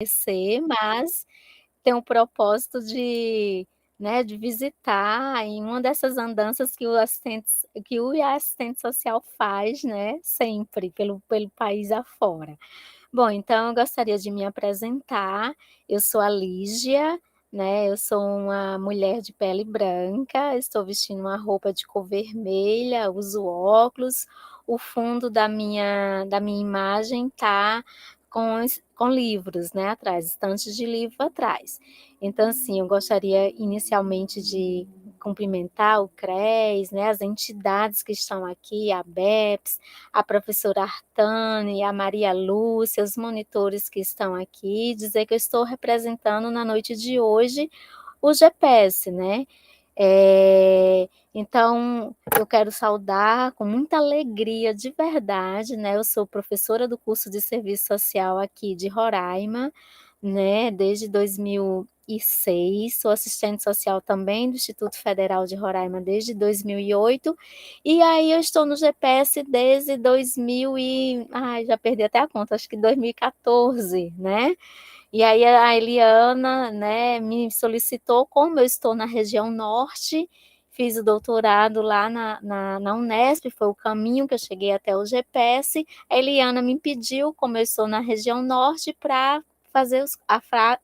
conhecer, mas tem o propósito de, né, de visitar em uma dessas andanças que o assistente social faz, né, sempre pelo país afora. Bom, então eu gostaria de me apresentar. Eu sou a Lígia, né, eu sou uma mulher de pele branca, estou vestindo uma roupa de cor vermelha, uso óculos, o fundo da minha imagem tá com livros, né, atrás, estantes de livro atrás. Então, assim, eu gostaria inicialmente de cumprimentar o CRES, né, as entidades que estão aqui, a BEPS, a professora Artane, a Maria Lúcia, os monitores que estão aqui, dizer que eu estou representando na noite de hoje o GPS, né? Então, eu quero saudar com muita alegria, de verdade, né? Eu sou professora do curso de Serviço Social aqui de Roraima, né? Desde 2006, sou assistente social também do Instituto Federal de Roraima desde 2008, e aí eu estou no GPS desde 2000 e... Ai, já perdi até a conta, acho que 2014, né? E aí a Eliana, né, me solicitou, como eu estou na região norte, fiz o doutorado lá na Unesp, foi o caminho que eu cheguei até o GPS, a Eliana me pediu, como eu estou na região norte, para fazer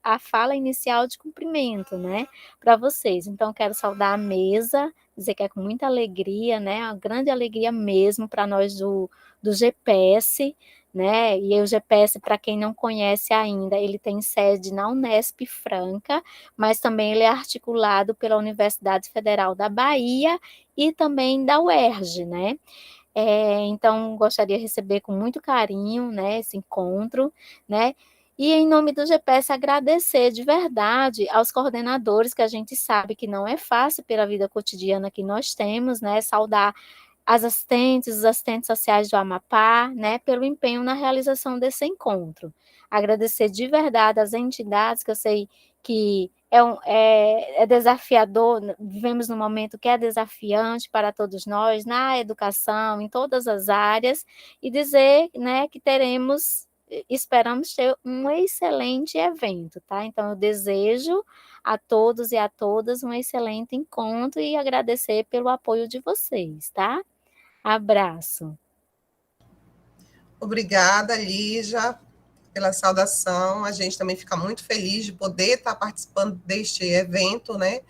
a fala inicial de cumprimento, né, para vocês. Então, quero saudar a mesa, dizer que é com muita alegria, né, uma grande alegria mesmo para nós do GPS, né? E o GPS, para quem não conhece ainda, ele tem sede na Unesp Franca, mas também ele é articulado pela Universidade Federal da Bahia e também da UERJ, né? Então, gostaria de receber com muito carinho, né, esse encontro, né? E em nome do GPS agradecer de verdade aos coordenadores, que a gente sabe que não é fácil pela vida cotidiana que nós temos, né? Saudar as assistentes, os assistentes sociais do Amapá, né, pelo empenho na realização desse encontro. Agradecer de verdade às entidades, que eu sei que é desafiador, vivemos num momento que é desafiante para todos nós, na educação, em todas as áreas, e dizer, né, que esperamos ter um excelente evento, tá? Então, eu desejo a todos e a todas um excelente encontro e agradecer pelo apoio de vocês, tá? Abraço. Obrigada, Lígia, pela saudação. A gente também fica muito feliz de poder estar participando deste evento, né?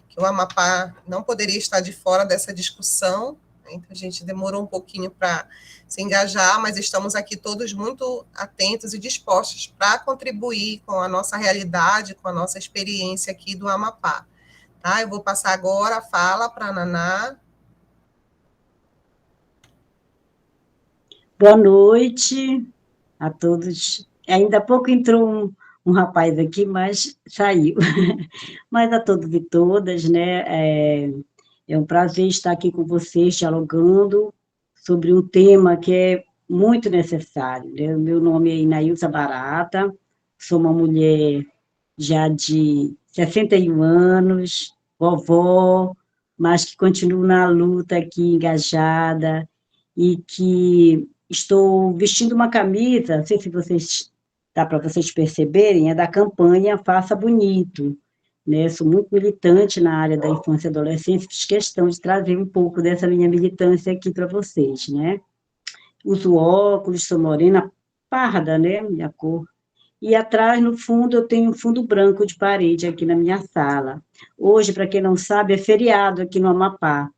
Que o Amapá não poderia estar de fora dessa discussão. Então, a gente demorou um pouquinho para se engajar, mas estamos aqui todos muito atentos e dispostos para contribuir com a nossa realidade, com a nossa experiência aqui do Amapá. Tá? Eu vou passar agora a fala para a Naná. Boa noite a todos. Ainda há pouco entrou um rapaz aqui, mas saiu. Mas a todos e todas, né? É um prazer estar aqui com vocês, dialogando sobre um tema que é muito necessário, né? Meu nome é Inailza Barata, sou uma mulher já de 61 anos, vovó, mas que continuo na luta aqui, engajada, e que estou vestindo uma camisa, não sei se vocês, dá para vocês perceberem, é da campanha Faça Bonito, né? Sou muito militante na área da infância e adolescência, fiz questão de trazer um pouco dessa minha militância aqui para vocês, né? Uso óculos, sou morena, parda, né, minha cor. E atrás, no fundo, eu tenho um fundo branco de parede aqui na minha sala. Hoje, para quem não sabe, é feriado aqui no Amapá,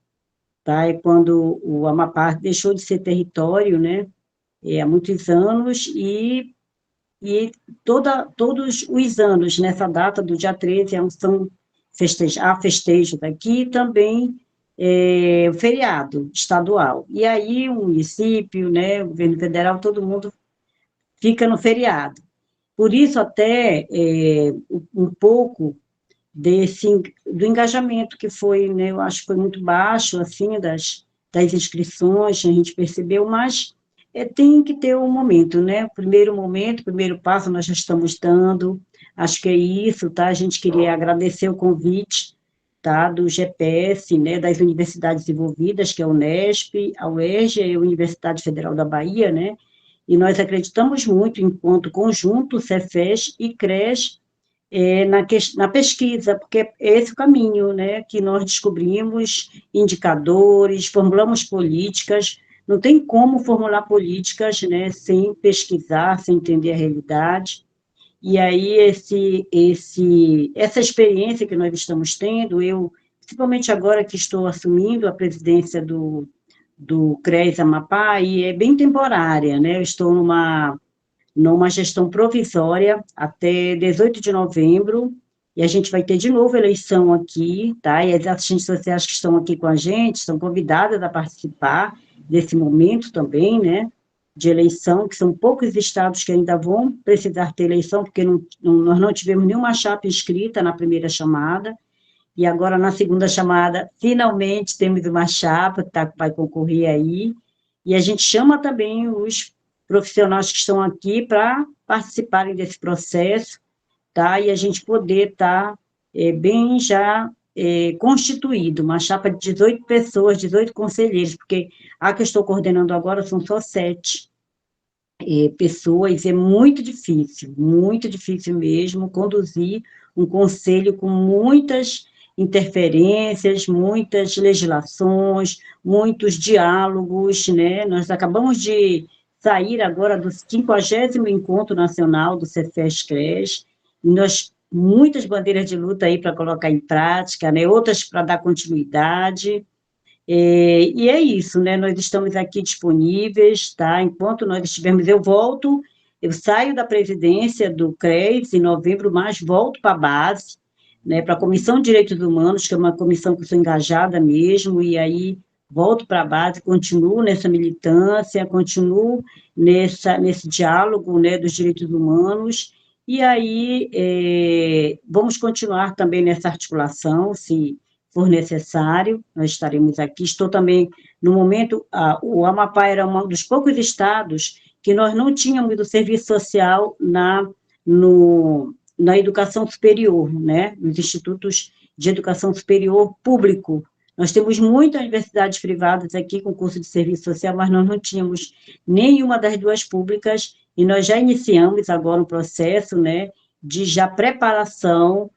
tá? É quando o Amapá deixou de ser território, né? Há muitos anos, e todos os anos, nessa data do dia 13, há festejos aqui, e também o feriado estadual. E aí o município, né, o governo federal, todo mundo fica no feriado. Por isso, até um pouco do engajamento que foi, né, eu acho que foi muito baixo, assim, das inscrições, a gente percebeu, mas tem que ter um momento, né, primeiro momento, primeiro passo nós já estamos dando, acho que é isso, tá, a gente queria agradecer o convite, tá, do GPS, né, das universidades envolvidas, que é a Unesp, a UERJ e a Universidade Federal da Bahia, né, e nós acreditamos muito, enquanto conjunto, Cefes e CRES, na pesquisa, porque é esse o caminho, né, que nós descobrimos indicadores, formulamos políticas, não tem como formular políticas, né, sem pesquisar, sem entender a realidade, e aí essa experiência que nós estamos tendo, eu, principalmente agora que estou assumindo a presidência do CRES Amapá, e é bem temporária, né, eu estou numa gestão provisória até 18 de novembro, e a gente vai ter de novo eleição aqui, tá? E as assistentes sociais que estão aqui com a gente são convidadas a participar desse momento também, né? De eleição, que são poucos estados que ainda vão precisar ter eleição, porque nós não tivemos nenhuma chapa inscrita na primeira chamada, e agora na segunda chamada, finalmente temos uma chapa que vai concorrer aí, e a gente chama também os profissionais que estão aqui para participarem desse processo, tá? E a gente poder estar bem já constituído, uma chapa de 18 pessoas, 18 conselheiros, porque a que eu estou coordenando agora são só 7 pessoas, é muito difícil mesmo conduzir um conselho com muitas interferências, muitas legislações, muitos diálogos, né? Nós acabamos de sair agora do 50º Encontro Nacional do Cefes-CRES, nós muitas bandeiras de luta aí para colocar em prática, né? Outras para dar continuidade, e é isso, né? Nós estamos aqui disponíveis, tá? Enquanto nós estivermos, eu saio da presidência do CRES em novembro, mas volto para a base, né? Para a Comissão de Direitos Humanos, que é uma comissão que eu sou engajada mesmo, e aí volto para a base, continuo nessa militância, continuo nesse diálogo, né, dos direitos humanos, e aí vamos continuar também nessa articulação, se for necessário, nós estaremos aqui. Estou também, no momento, o Amapá era um dos poucos estados que nós não tínhamos o serviço social na educação superior, né? Nos institutos de educação superior público. Nós temos muitas universidades privadas aqui com curso de serviço social, mas nós não tínhamos nenhuma das duas públicas, e nós já iniciamos agora um processo, né, de já preparação,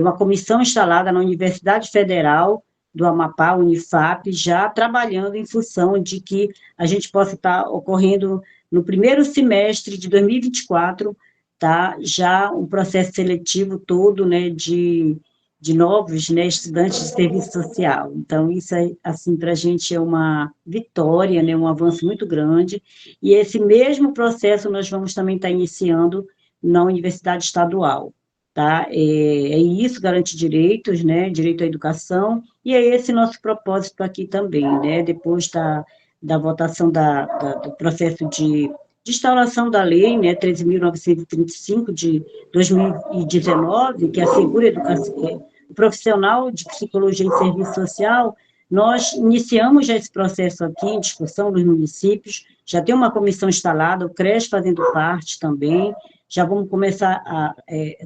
uma comissão instalada na Universidade Federal do Amapá, Unifap, já trabalhando em função de que a gente possa estar ocorrendo no primeiro semestre de 2024, tá, já um processo seletivo todo, né, de novos, né, estudantes de serviço social. Então, isso, assim, para a gente é uma vitória, né, um avanço muito grande, e esse mesmo processo nós vamos também estar iniciando na Universidade Estadual, tá? Isso, garantir direitos, né, direito à educação, e é esse nosso propósito aqui também, né, depois da votação do processo de instauração da lei, né, 13.935 de 2019, que assegura educação, profissional de psicologia e serviço social, nós iniciamos já esse processo aqui em discussão nos municípios, já tem uma comissão instalada, o CRES fazendo parte também, já vamos começar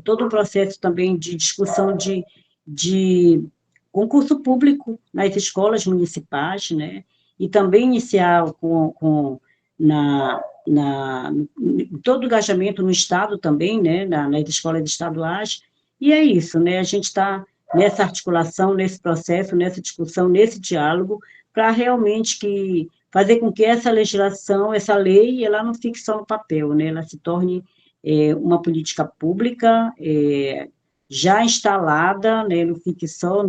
todo um processo também de discussão de concurso público nas escolas municipais, né, e também iniciar todo o engajamento no Estado também, né, nas escolas estaduais, e é isso, né, a gente está nessa articulação, nesse processo, nessa discussão, nesse diálogo, para realmente fazer com que essa legislação, essa lei, ela não fique só no papel, né, ela se torne uma política pública já instalada, né, não fique só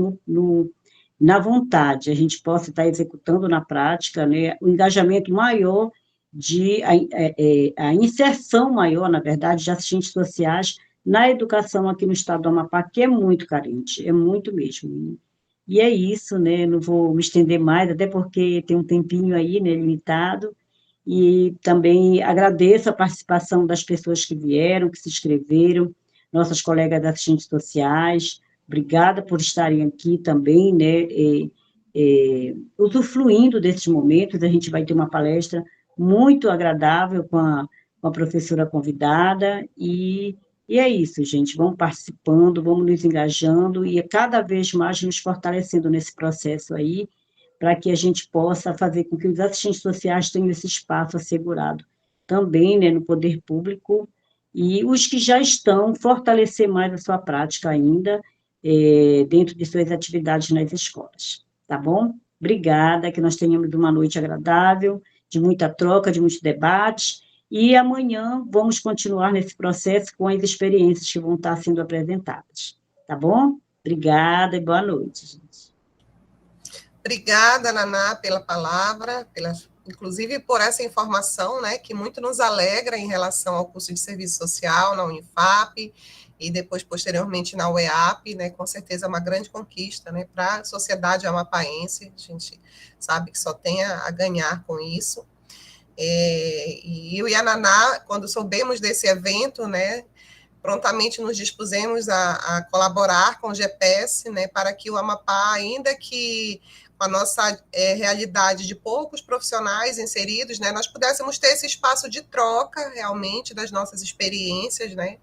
na vontade, a gente possa estar executando na prática, né, o engajamento maior a inserção maior, na verdade, de assistentes sociais na educação aqui no estado do Amapá, que é muito carente, é muito mesmo. E é isso, né, não vou me estender mais, até porque tem um tempinho aí, né, limitado, e também agradeço a participação das pessoas que vieram, que se inscreveram, nossas colegas assistentes sociais, obrigada por estarem aqui também, né, usufruindo desses momentos, a gente vai ter uma palestra muito agradável com a professora convidada, e é isso, gente, vamos participando, vamos nos engajando, e cada vez mais nos fortalecendo nesse processo aí, para que a gente possa fazer com que os assistentes sociais tenham esse espaço assegurado também, né, no poder público, e os que já estão, fortalecer mais a sua prática ainda, dentro de suas atividades nas escolas, tá bom? Obrigada, que nós tenhamos uma noite agradável, de muita troca, de muitos debates, e amanhã vamos continuar nesse processo com as experiências que vão estar sendo apresentadas, tá bom? Obrigada e boa noite, gente. Obrigada, Naná, pela palavra, inclusive por essa informação, né, que muito nos alegra em relação ao curso de serviço social na Unifap e depois, posteriormente, na UEAP, né, com certeza é uma grande conquista, né, para a sociedade amapaense, a gente sabe que só tem a ganhar com isso. E eu e a Naná, quando soubemos desse evento, né, prontamente nos dispusemos a colaborar com o GPS, né, para que o Amapá, ainda que com a nossa realidade de poucos profissionais inseridos, né, nós pudéssemos ter esse espaço de troca, realmente, das nossas experiências, né,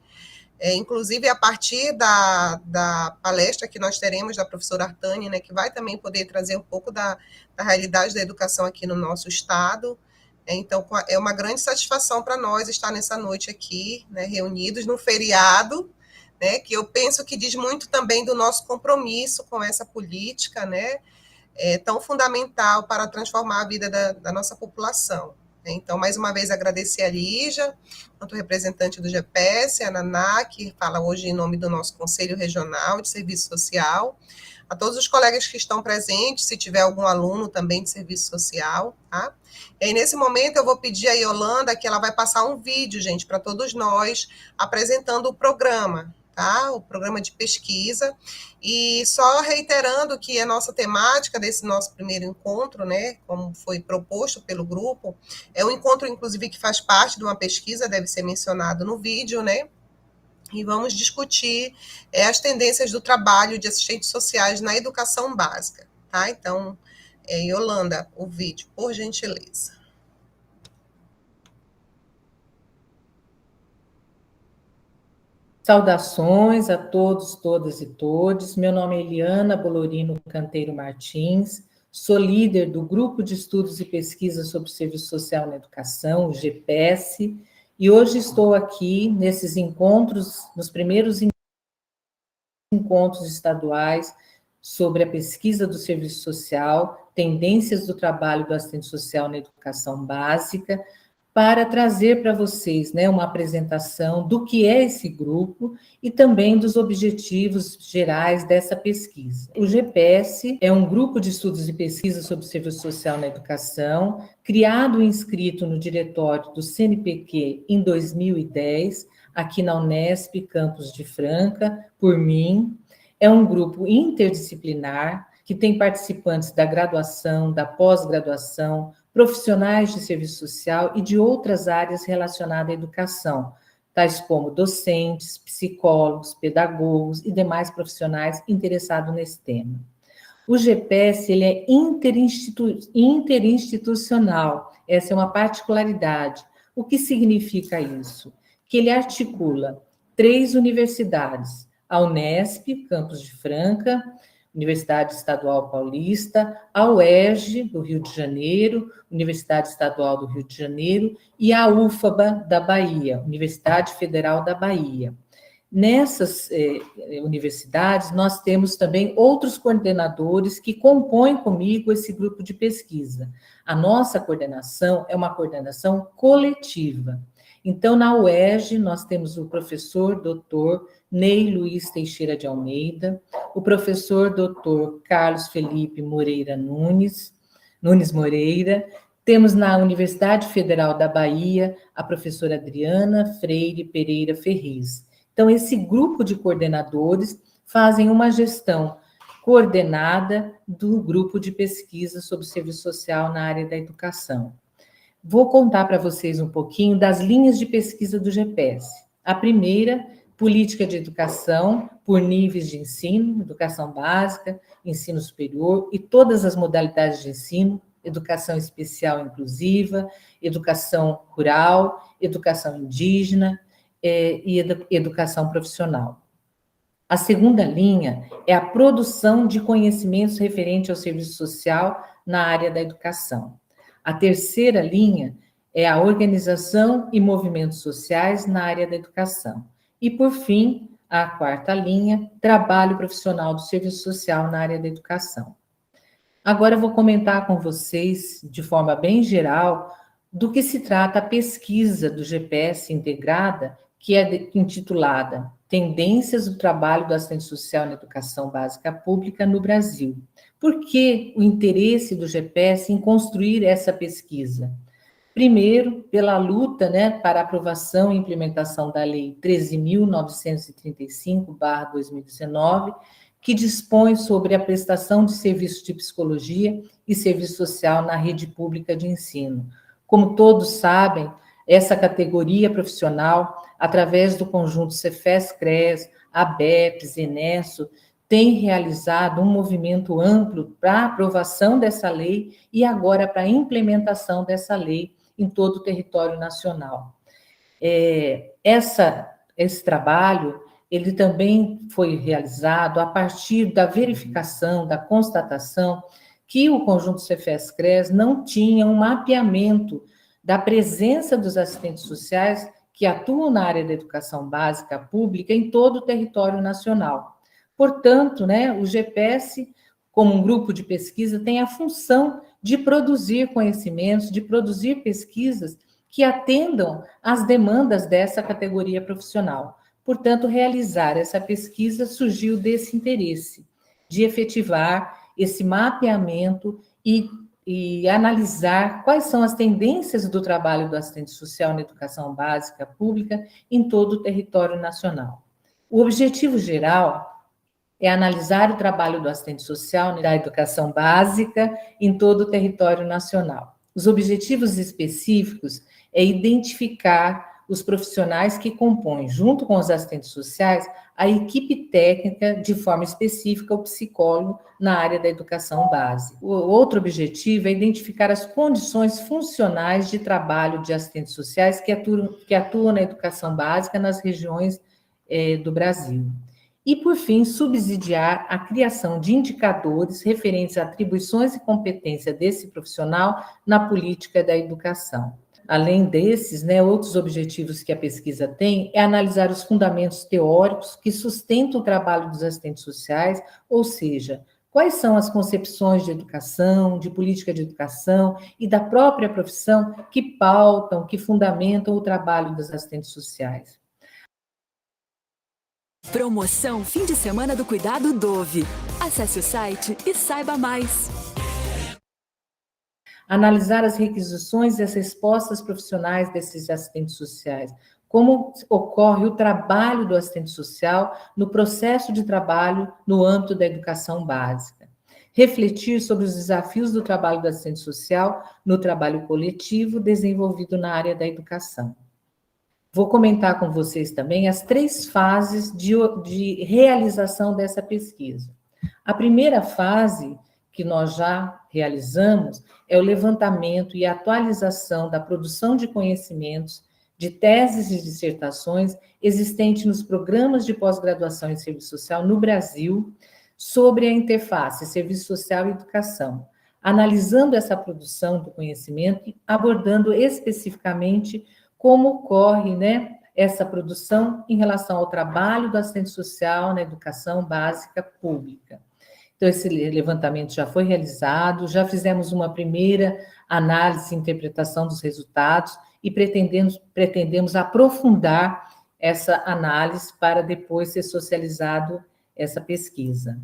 inclusive a partir da palestra que nós teremos da professora Artane, né, que vai também poder trazer um pouco da realidade da educação aqui no nosso estado. Então, é uma grande satisfação para nós estar nessa noite aqui, né, reunidos no feriado, né, que eu penso que diz muito também do nosso compromisso com essa política, né, tão fundamental para transformar a vida da nossa população. Então, mais uma vez, agradecer a Lígia, quanto representante do GPS, a Naná, que fala hoje em nome do nosso Conselho Regional de Serviço Social, a todos os colegas que estão presentes, se tiver algum aluno também de serviço social, tá? E aí, nesse momento, eu vou pedir a Yolanda que ela vai passar um vídeo, gente, para todos nós, apresentando o programa, tá? O programa de pesquisa. E só reiterando que a nossa temática desse nosso primeiro encontro, né, como foi proposto pelo grupo, é um encontro, inclusive, que faz parte de uma pesquisa, deve ser mencionado no vídeo, né? E vamos discutir as tendências do trabalho de assistentes sociais na educação básica, tá? Então, Yolanda, o vídeo, por gentileza. Saudações a todos, todas e todes. Meu nome é Eliana Bolorino Canteiro Martins, sou líder do Grupo de Estudos e Pesquisa sobre Serviço Social na Educação, o GPS, e hoje estou aqui nesses encontros, nos primeiros encontros estaduais sobre a pesquisa do serviço social, tendências do trabalho do assistente social na educação básica, para trazer para vocês, né, uma apresentação do que é esse grupo e também dos objetivos gerais dessa pesquisa. O GPS é um grupo de estudos e pesquisa sobre serviço social na educação, criado e inscrito no diretório do CNPq em 2010, aqui na Unesp, campus de Franca, por mim. É um grupo interdisciplinar que tem participantes da graduação, da pós-graduação, profissionais de serviço social e de outras áreas relacionadas à educação, tais como docentes, psicólogos, pedagogos e demais profissionais interessados nesse tema. O GPS ele é interinstitucional, essa é uma particularidade. O que significa isso? Que ele articula 3 universidades, a Unesp, campus de Franca, Universidade Estadual Paulista, a UERJ, do Rio de Janeiro, Universidade Estadual do Rio de Janeiro, e a UFABA, da Bahia, Universidade Federal da Bahia. Nessas universidades, nós temos também outros coordenadores que compõem comigo esse grupo de pesquisa. A nossa coordenação é uma coordenação coletiva. Então, na UERJ, nós temos o professor doutor Ney Luiz Teixeira de Almeida, o professor doutor Carlos Felipe Moreira Nunes Moreira, temos na Universidade Federal da Bahia a professora Adriana Freire Pereira Ferriz. Então, esse grupo de coordenadores fazem uma gestão coordenada do grupo de pesquisa sobre serviço social na área da educação. Vou contar para vocês um pouquinho das linhas de pesquisa do GPS. A primeira, política de educação por níveis de ensino, educação básica, ensino superior e todas as modalidades de ensino, educação especial inclusiva, educação rural, educação indígena e educação profissional. A segunda linha é a produção de conhecimentos referente ao serviço social na área da educação. A terceira linha é a organização e movimentos sociais na área da educação. E, por fim, a quarta linha, trabalho profissional do serviço social na área da educação. Agora eu vou comentar com vocês, de forma bem geral, do que se trata a pesquisa do GPS integrada, que é intitulada Tendências do Trabalho do Assistente Social na Educação Básica Pública no Brasil. Por que o interesse do GPS em construir essa pesquisa? Primeiro, pela luta, para aprovação e implementação da Lei 13.935/2019, que dispõe sobre a prestação de serviços de psicologia e serviço social na rede pública de ensino. Como todos sabem, essa categoria profissional, através do conjunto Cefes-CRES, ABEPS, Enesso, tem realizado um movimento amplo para a aprovação dessa lei e agora para a implementação dessa lei em todo o território nacional. Esse trabalho, ele também foi realizado a partir da verificação, da constatação que o conjunto Cefes-CRES não tinha um mapeamento da presença dos assistentes sociais que atuam na área da educação básica pública em todo o território nacional. Portanto, o GPS, como um grupo de pesquisa, tem a função de produzir conhecimentos, de produzir pesquisas que atendam às demandas dessa categoria profissional. Portanto, realizar essa pesquisa surgiu desse interesse, de efetivar esse mapeamento e analisar quais são as tendências do trabalho do assistente social na educação básica pública em todo o território nacional. O objetivo geral é analisar o trabalho do assistente social na educação básica em todo o território nacional. Os objetivos específicos é identificar os profissionais que compõem, junto com os assistentes sociais, a equipe técnica, de forma específica, o psicólogo na área da educação básica. O outro objetivo é identificar as condições funcionais de trabalho de assistentes sociais que atuam na educação básica nas regiões do Brasil. E, por fim, subsidiar a criação de indicadores referentes a atribuições e competência desse profissional na política da educação. Além desses, outros objetivos que a pesquisa tem é analisar os fundamentos teóricos que sustentam o trabalho dos assistentes sociais, ou seja, quais são as concepções de educação, de política de educação e da própria profissão que pautam, que fundamentam o trabalho dos assistentes sociais. Promoção Fim de Semana do Cuidado Dove. Acesse o site e saiba mais. Analisar as requisições e as respostas profissionais desses assistentes sociais. Como ocorre o trabalho do assistente social no processo de trabalho no âmbito da educação básica. Refletir sobre os desafios do trabalho do assistente social no trabalho coletivo desenvolvido na área da educação. Vou comentar com vocês também as 3 fases de realização dessa pesquisa. A primeira fase, que nós já realizamos, é o levantamento e atualização da produção de conhecimentos, de teses e dissertações existentes nos programas de pós-graduação em serviço social no Brasil, sobre a interface serviço social e educação, analisando essa produção do conhecimento e abordando especificamente como ocorre, essa produção em relação ao trabalho do assistente social na educação básica pública. Então, esse levantamento já foi realizado, já fizemos uma primeira análise e interpretação dos resultados e pretendemos aprofundar essa análise para depois ser socializado essa pesquisa.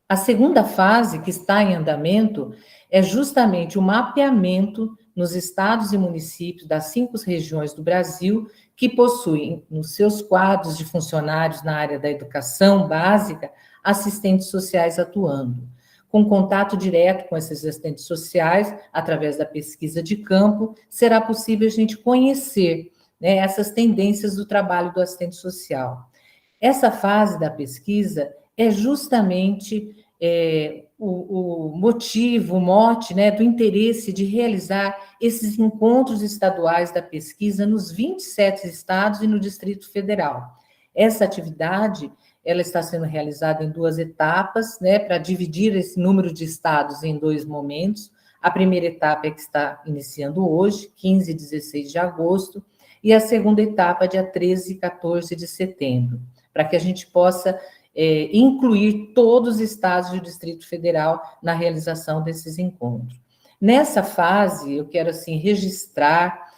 A segunda fase, que está em andamento, é justamente o mapeamento nos estados e municípios das 5 regiões do Brasil que possuem nos seus quadros de funcionários na área da educação básica assistentes sociais atuando. Com contato direto com esses assistentes sociais, através da pesquisa de campo, será possível a gente conhecer essas tendências do trabalho do assistente social. Essa fase da pesquisa é justamente o motivo, o mote do interesse de realizar esses encontros estaduais da pesquisa nos 27 estados e no Distrito Federal. Essa atividade ela está sendo realizada em 2 etapas, para dividir esse número de estados em 2 momentos. A primeira etapa é que está iniciando hoje, 15 e 16 de agosto, e a segunda etapa, dia 13 e 14 de setembro, para que a gente possa incluir todos os estados do Distrito Federal na realização desses encontros. Nessa fase, eu quero, assim, registrar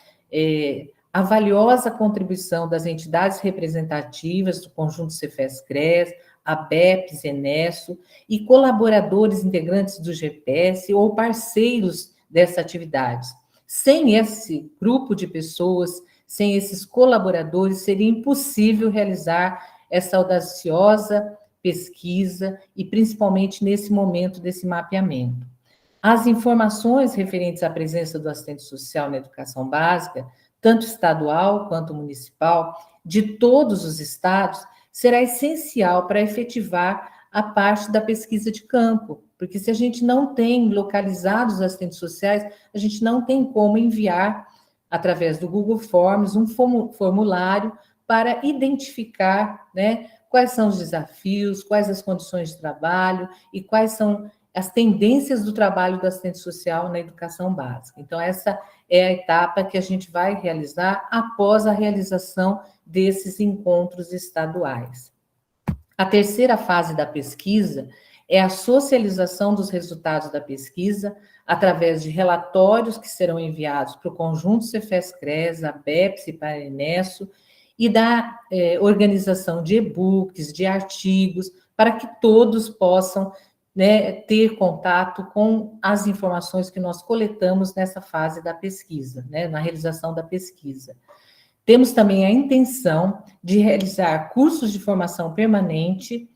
a valiosa contribuição das entidades representativas do Conjunto Cefes-CRES, ABEPS, Enesso, e colaboradores integrantes do GPS ou parceiros dessa atividade. Sem esse grupo de pessoas, sem esses colaboradores, seria impossível realizar essa audaciosa pesquisa e principalmente nesse momento desse mapeamento. As informações referentes à presença do assistente social na educação básica, tanto estadual quanto municipal, de todos os estados, será essencial para efetivar a parte da pesquisa de campo, porque se a gente não tem localizados os assistentes sociais, a gente não tem como enviar, através do Google Forms, um formulário para identificar, né, quais são os desafios, quais as condições de trabalho e quais são as tendências do trabalho do assistente social na educação básica. Então, essa é a etapa que a gente vai realizar após a realização desses encontros estaduais. A terceira fase da pesquisa é a socialização dos resultados da pesquisa através de relatórios que serão enviados para o Conjunto Cefes-CRES, a BEPS e para a Enesso, e da organização de e-books, de artigos, para que todos possam, né, ter contato com as informações que nós coletamos nessa fase da pesquisa, né, na realização da pesquisa. Temos também a intenção de realizar cursos de formação permanente,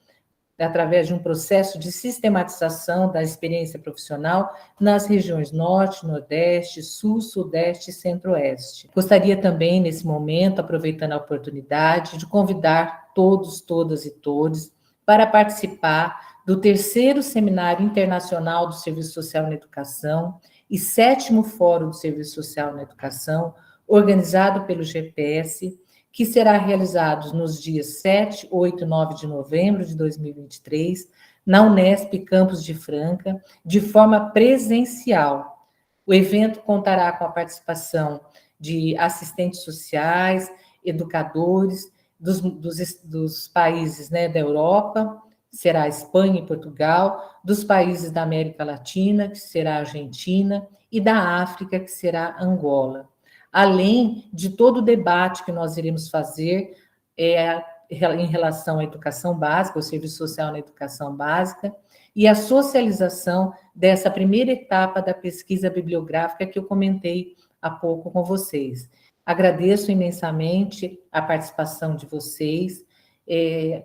através de um processo de sistematização da experiência profissional nas regiões Norte, Nordeste, Sul, Sudeste e Centro-Oeste. Gostaria também, nesse momento, aproveitando a oportunidade, de convidar todos, todas e todos para participar do 3º Seminário Internacional do Serviço Social na Educação e 7º Fórum do Serviço Social na Educação, organizado pelo GPS, que será realizado nos dias 7, 8 e 9 de novembro de 2023, na Unesp Campus de Franca, de forma presencial. O evento contará com a participação de assistentes sociais, educadores dos países, né, da Europa, será Espanha e Portugal, dos países da América Latina, que será Argentina, e da África, que será Angola. Além de todo o debate que nós iremos fazer em relação à educação básica, ao serviço social na educação básica, e a socialização dessa primeira etapa da pesquisa bibliográfica que eu comentei há pouco com vocês. Agradeço imensamente a participação de vocês,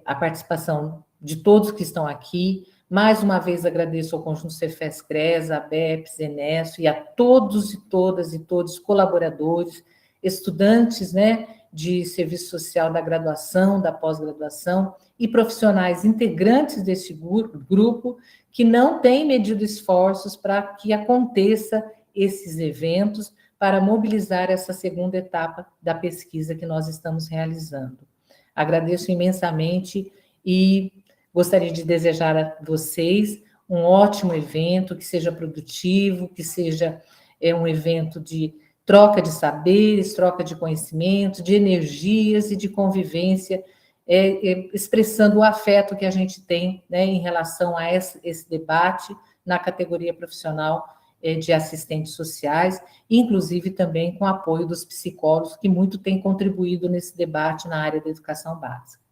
a participação de todos que estão aqui. Mais uma vez agradeço ao Conjunto Cefes-CRES, a BEPS, Enesso e a todos e todas e todos colaboradores, estudantes, né, de serviço social da graduação, da pós-graduação e profissionais integrantes desse grupo que não têm medido esforços para que aconteça esses eventos para mobilizar essa segunda etapa da pesquisa que nós estamos realizando. Agradeço imensamente e gostaria de desejar a vocês um ótimo evento, que seja produtivo, que seja um evento de troca de saberes, troca de conhecimentos, de energias e de convivência, expressando o afeto que a gente tem, né, em relação a esse debate na categoria profissional de assistentes sociais, inclusive também com o apoio dos psicólogos, que muito têm contribuído nesse debate na área da educação básica.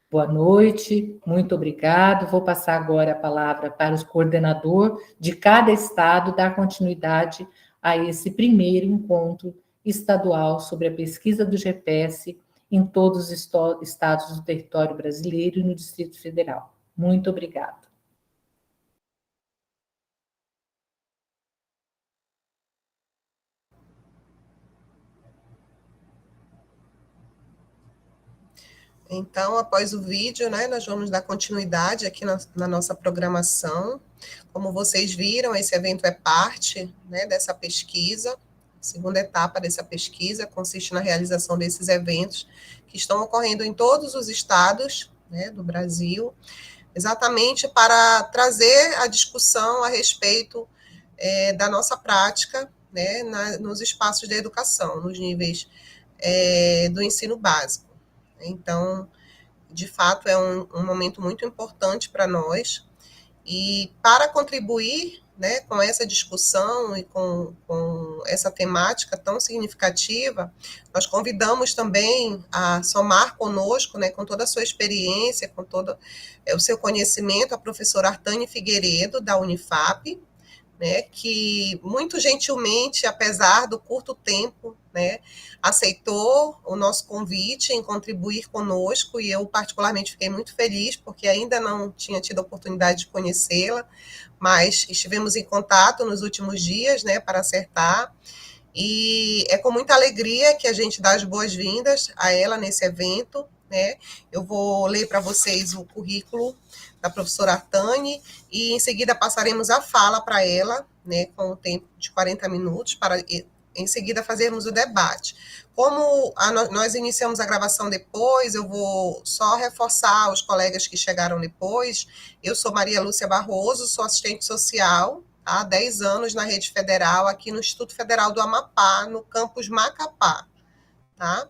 Boa noite, muito obrigado. Vou passar agora a palavra para o coordenador de cada estado dar continuidade a esse primeiro encontro estadual sobre a pesquisa do GPS em todos os estados do território brasileiro e no Distrito Federal. Muito obrigado. Então, após o vídeo, né, nós vamos dar continuidade aqui na nossa programação. Como vocês viram, esse evento é parte, né, dessa pesquisa. A segunda etapa dessa pesquisa consiste na realização desses eventos que estão ocorrendo em todos os estados, né, do Brasil, exatamente para trazer a discussão a respeito da nossa prática, né, nos espaços da educação, nos níveis do ensino básico. Então, de fato, é um momento muito importante para nós, e para contribuir, né, com essa discussão e com essa temática tão significativa, nós convidamos também a somar conosco, né, com toda a sua experiência, com todo o seu conhecimento, a professora Artane Figueiredo, da Unifap, né, que muito gentilmente, apesar do curto tempo, né, aceitou o nosso convite em contribuir conosco, e eu particularmente fiquei muito feliz, porque ainda não tinha tido a oportunidade de conhecê-la, mas estivemos em contato nos últimos dias, né, para acertar, e é com muita alegria que a gente dá as boas-vindas a ela nesse evento, né. Eu vou ler para vocês o currículo da professora Artane, e em seguida passaremos a fala para ela, né, com o tempo de 40 minutos, para em seguida fazermos o debate. Como nós iniciamos a gravação depois, eu vou só reforçar os colegas que chegaram depois. Eu sou Maria Lúcia Barroso, sou assistente social há 10 anos na rede federal, aqui no Instituto Federal do Amapá, no campus Macapá, tá?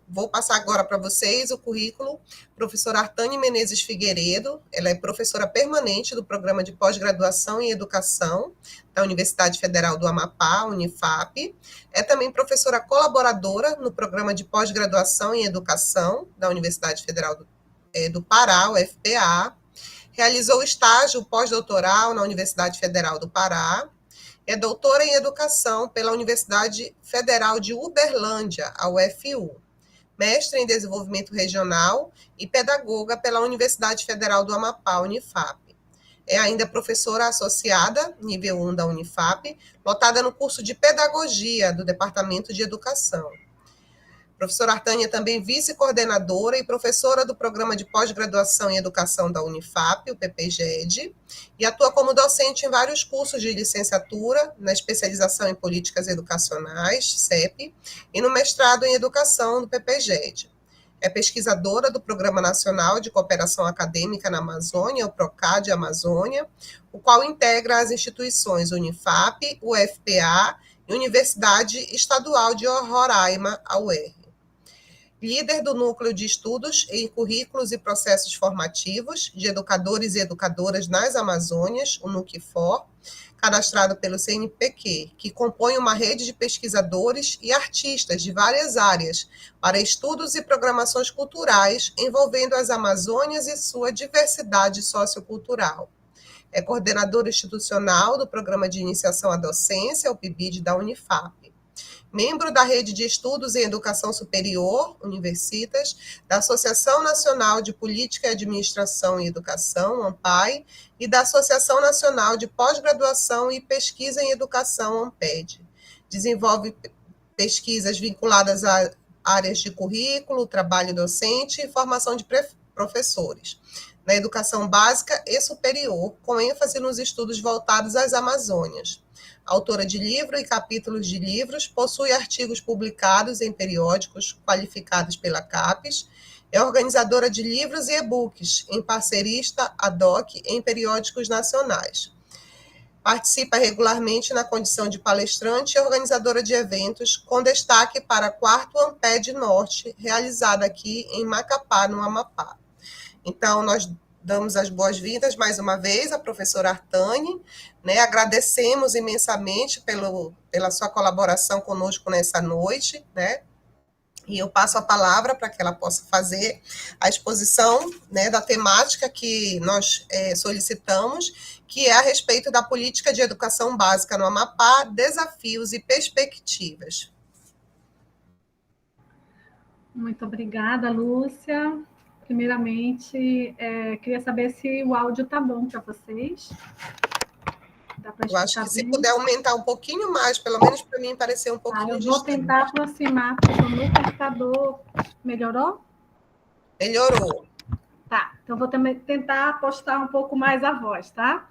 Vou passar agora para vocês o currículo. Professora Artane Menezes Figueiredo, ela é professora permanente do Programa de Pós-Graduação em Educação da Universidade Federal do Amapá, Unifap. É também professora colaboradora no Programa de Pós-Graduação em Educação da Universidade Federal do Pará, UFPA. Realizou estágio pós-doutoral na Universidade Federal do Pará. É doutora em Educação pela Universidade Federal de Uberlândia, a UFU. Mestre em Desenvolvimento Regional e pedagoga pela Universidade Federal do Amapá, Unifap. É ainda professora associada, nível 1 da Unifap, lotada no curso de Pedagogia do Departamento de Educação. Professora Artane é também vice-coordenadora e professora do Programa de Pós-Graduação em Educação da Unifap, o PPGED, e atua como docente em vários cursos de licenciatura, na especialização em Políticas Educacionais, CEP, e no mestrado em Educação do PPGED. É pesquisadora do Programa Nacional de Cooperação Acadêmica na Amazônia, o PROCAD Amazônia, o qual integra as instituições Unifap, UFPA e Universidade Estadual de Roraima, a UER. Líder do Núcleo de Estudos em Currículos e Processos Formativos de Educadores e Educadoras nas Amazônias, o NUCFOR, cadastrado pelo CNPq, que compõe uma rede de pesquisadores e artistas de várias áreas para estudos e programações culturais envolvendo as Amazônias e sua diversidade sociocultural. É coordenadora institucional do Programa de Iniciação à Docência, o PIBID, da Unifap. Membro da Rede de Estudos em Educação Superior, Universitas, da Associação Nacional de Política e Administração em Educação, ANPAE, e da Associação Nacional de Pós-Graduação e Pesquisa em Educação, ANPED. Desenvolve pesquisas vinculadas a áreas de currículo, trabalho docente e formação de professores, na educação básica e superior, com ênfase nos estudos voltados às Amazônias. Autora de livro e capítulos de livros, possui artigos publicados em periódicos qualificados pela CAPES, é organizadora de livros e e-books, em parcerista ad hoc em periódicos nacionais. Participa regularmente na condição de palestrante e organizadora de eventos, com destaque para a 4º Amped Norte, realizada aqui em Macapá, no Amapá. Então, nós damos as boas-vindas mais uma vez à professora Artane, né? Agradecemos imensamente pela sua colaboração conosco nessa noite, né? E eu passo a palavra para que ela possa fazer a exposição, né, da temática que nós solicitamos, que é a respeito da política de educação básica no Amapá, desafios e perspectivas. Muito obrigada, Lúcia. Primeiramente, queria saber se o áudio está bom para vocês. Dá para Eu acho que bem? se puder aumentar um pouquinho mais, pelo menos para mim parecer um pouquinho distante. Eu vou tentar aproximar, porque o meu computador... Melhorou? Melhorou. Tá, então vou também tentar apostar um pouco mais a voz, tá?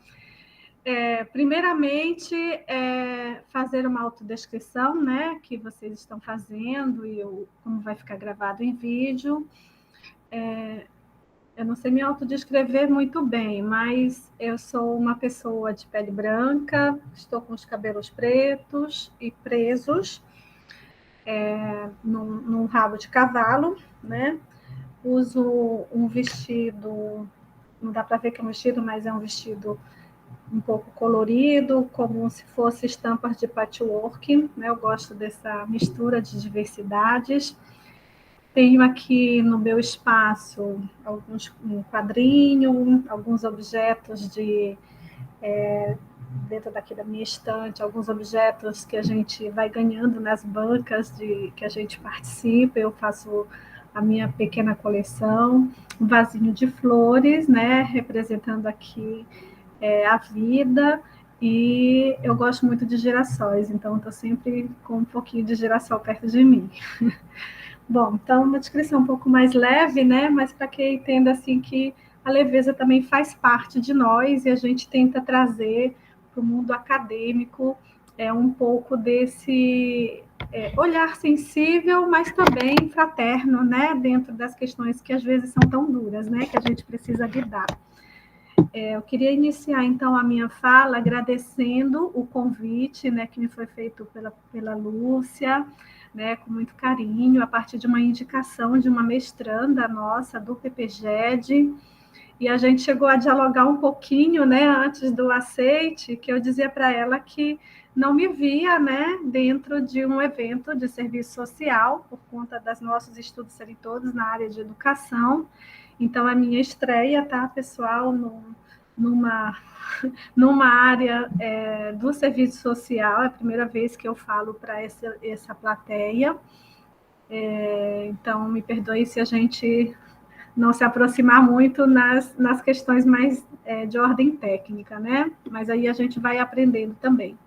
Primeiramente, fazer uma autodescrição, né, que vocês estão fazendo, e como vai ficar gravado em vídeo. eu não sei me autodescrever muito bem, mas eu sou uma pessoa de pele branca, estou com os cabelos pretos e presos, num rabo de cavalo, né? Uso um vestido, não dá para ver que é um vestido, mas é um vestido um pouco colorido, como se fosse estampas de patchwork, né? Eu gosto dessa mistura de diversidades. Tenho aqui no meu espaço um quadrinho, alguns objetos dentro daqui da minha estante, alguns objetos que a gente vai ganhando nas bancas que a gente participa. Eu faço a minha pequena coleção, um vasinho de flores, né, representando aqui a vida, e eu gosto muito de girassóis, então estou sempre com um pouquinho de girassol perto de mim. Bom, então uma descrição um pouco mais leve, né, mas para que entenda assim que a leveza também faz parte de nós, e a gente tenta trazer para o mundo acadêmico um pouco desse olhar sensível, mas também fraterno, né, dentro das questões que às vezes são tão duras, né, que a gente precisa lidar. Eu queria iniciar, então, a minha fala agradecendo o convite, né, que me foi feito pela Lúcia, né, com muito carinho, a partir de uma indicação de uma mestranda nossa, do PPGED, e a gente chegou a dialogar um pouquinho, né, antes do aceite, que eu dizia para ela que não me via, né, dentro de um evento de serviço social, por conta dos nossos estudos serem todos na área de educação. Então, a minha estreia, tá, pessoal, numa área do serviço social, é a primeira vez que eu falo para essa plateia. Então, me perdoe se a gente não se aproximar muito nas questões mais de ordem técnica, né? Mas aí a gente vai aprendendo também.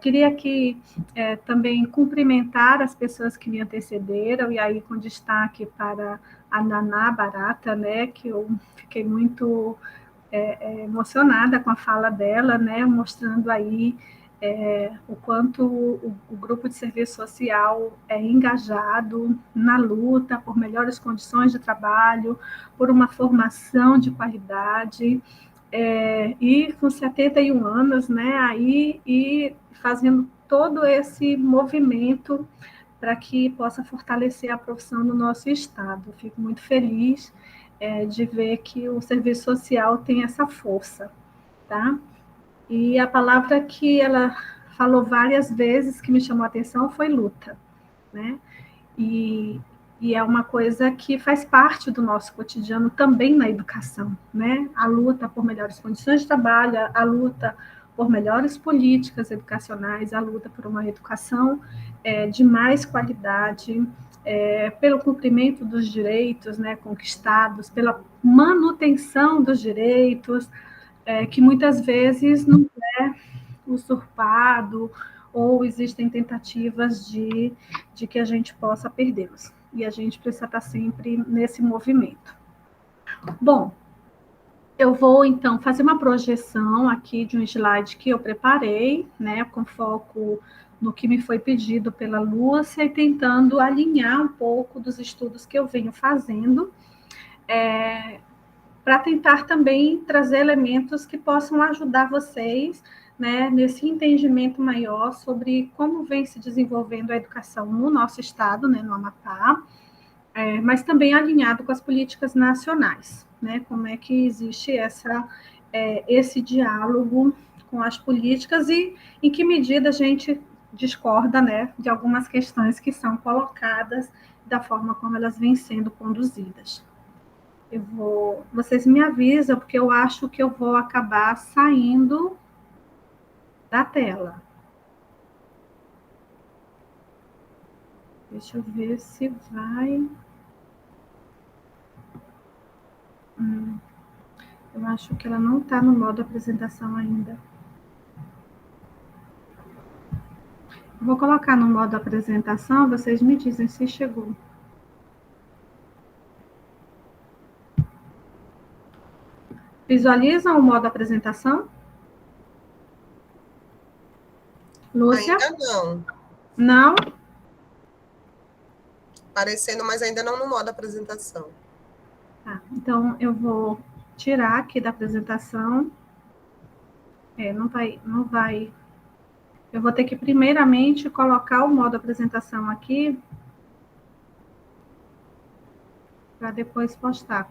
Queria aqui também cumprimentar as pessoas que me antecederam, e aí com destaque para a Naná Barata, né, que eu fiquei muito emocionada com a fala dela, né, mostrando aí o quanto o grupo de serviço social é engajado na luta por melhores condições de trabalho, por uma formação de qualidade, e com 71 anos, né, aí, e fazendo todo esse movimento para que possa fortalecer a profissão no nosso estado. Fico muito feliz de ver que o serviço social tem essa força, tá? E a palavra que ela falou várias vezes que me chamou a atenção foi luta, né? E é uma coisa que faz parte do nosso cotidiano também na educação, né? A luta por melhores condições de trabalho, a luta por melhores políticas educacionais, a luta por uma educação de mais qualidade, pelo cumprimento dos direitos, né, conquistados, pela manutenção dos direitos, que muitas vezes não é usurpado, ou existem tentativas de que a gente possa perdê-los. E a gente precisa estar sempre nesse movimento. Bom, eu vou, então, fazer uma projeção aqui de um slide que eu preparei, né, com foco no que me foi pedido pela Lúcia, e tentando alinhar um pouco dos estudos que eu venho fazendo, para tentar também trazer elementos que possam ajudar vocês, né, nesse entendimento maior sobre como vem se desenvolvendo a educação no nosso estado, né, no Amapá, mas também alinhado com as políticas nacionais, né, como é que existe esse diálogo com as políticas e em que medida a gente discorda, né, de algumas questões que são colocadas da forma como elas vêm sendo conduzidas. Vocês me avisam, porque eu acho que eu vou acabar saindo da tela. Deixa eu ver se vai. Eu acho que ela não está no modo apresentação ainda. Eu vou colocar no modo apresentação, vocês me dizem se chegou. Visualizam o modo apresentação? Lúcia? Ainda não. Não? Aparecendo, mas ainda não no modo apresentação. Tá, Então, eu vou tirar aqui da apresentação. Não vai. Eu vou ter que, primeiramente, colocar o modo apresentação aqui, para depois postar.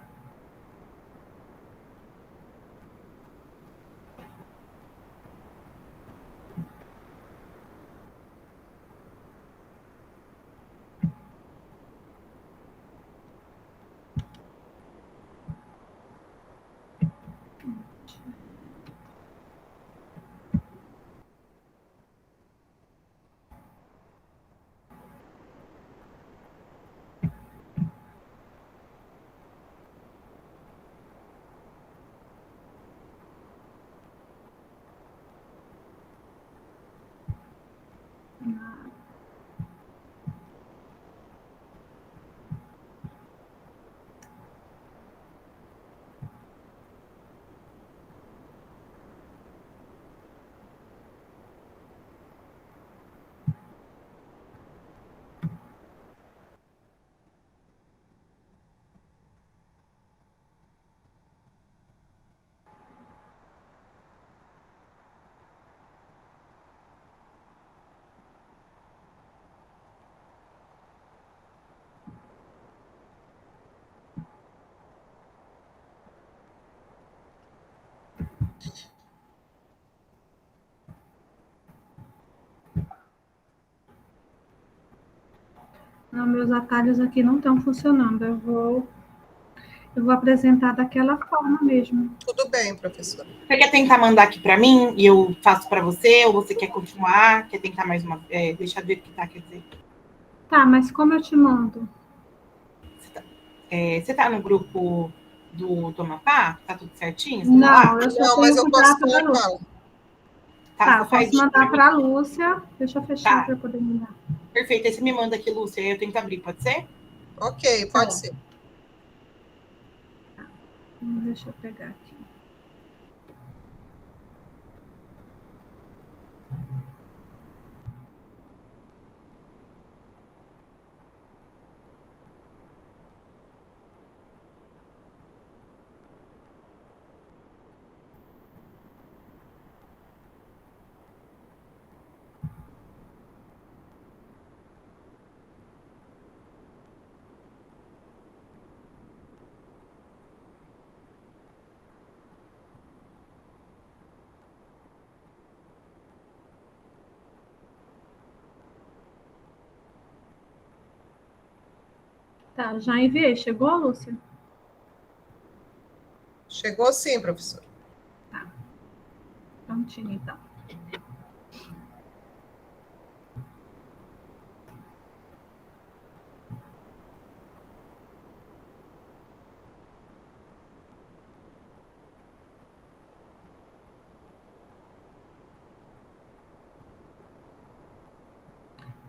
Não, meus atalhos aqui não estão funcionando. Eu vou apresentar daquela forma mesmo. Tudo bem, professora. Você quer tentar mandar aqui para mim e eu faço para você? Ou você quer continuar? Quer tentar mais uma vez? Deixa eu ver o que tá, quer dizer. Tá, mas como eu te mando? Você tá no grupo do Amapá? Tá tudo certinho? Você Não, eu só Não, tenho mas o eu posso contato da Lúcia. colocá-lo. Tá, eu você faz posso isso mandar mim? para a Lúcia. Deixa eu fechar Tá. para eu poder mandar. Perfeito, aí você me manda aqui, Lúcia, aí eu tento abrir, pode ser? Ok, pode ser. Deixa eu pegar aqui. Tá, já enviei. Chegou, Lúcia? Chegou sim, professora. Tá. Prontinho, então.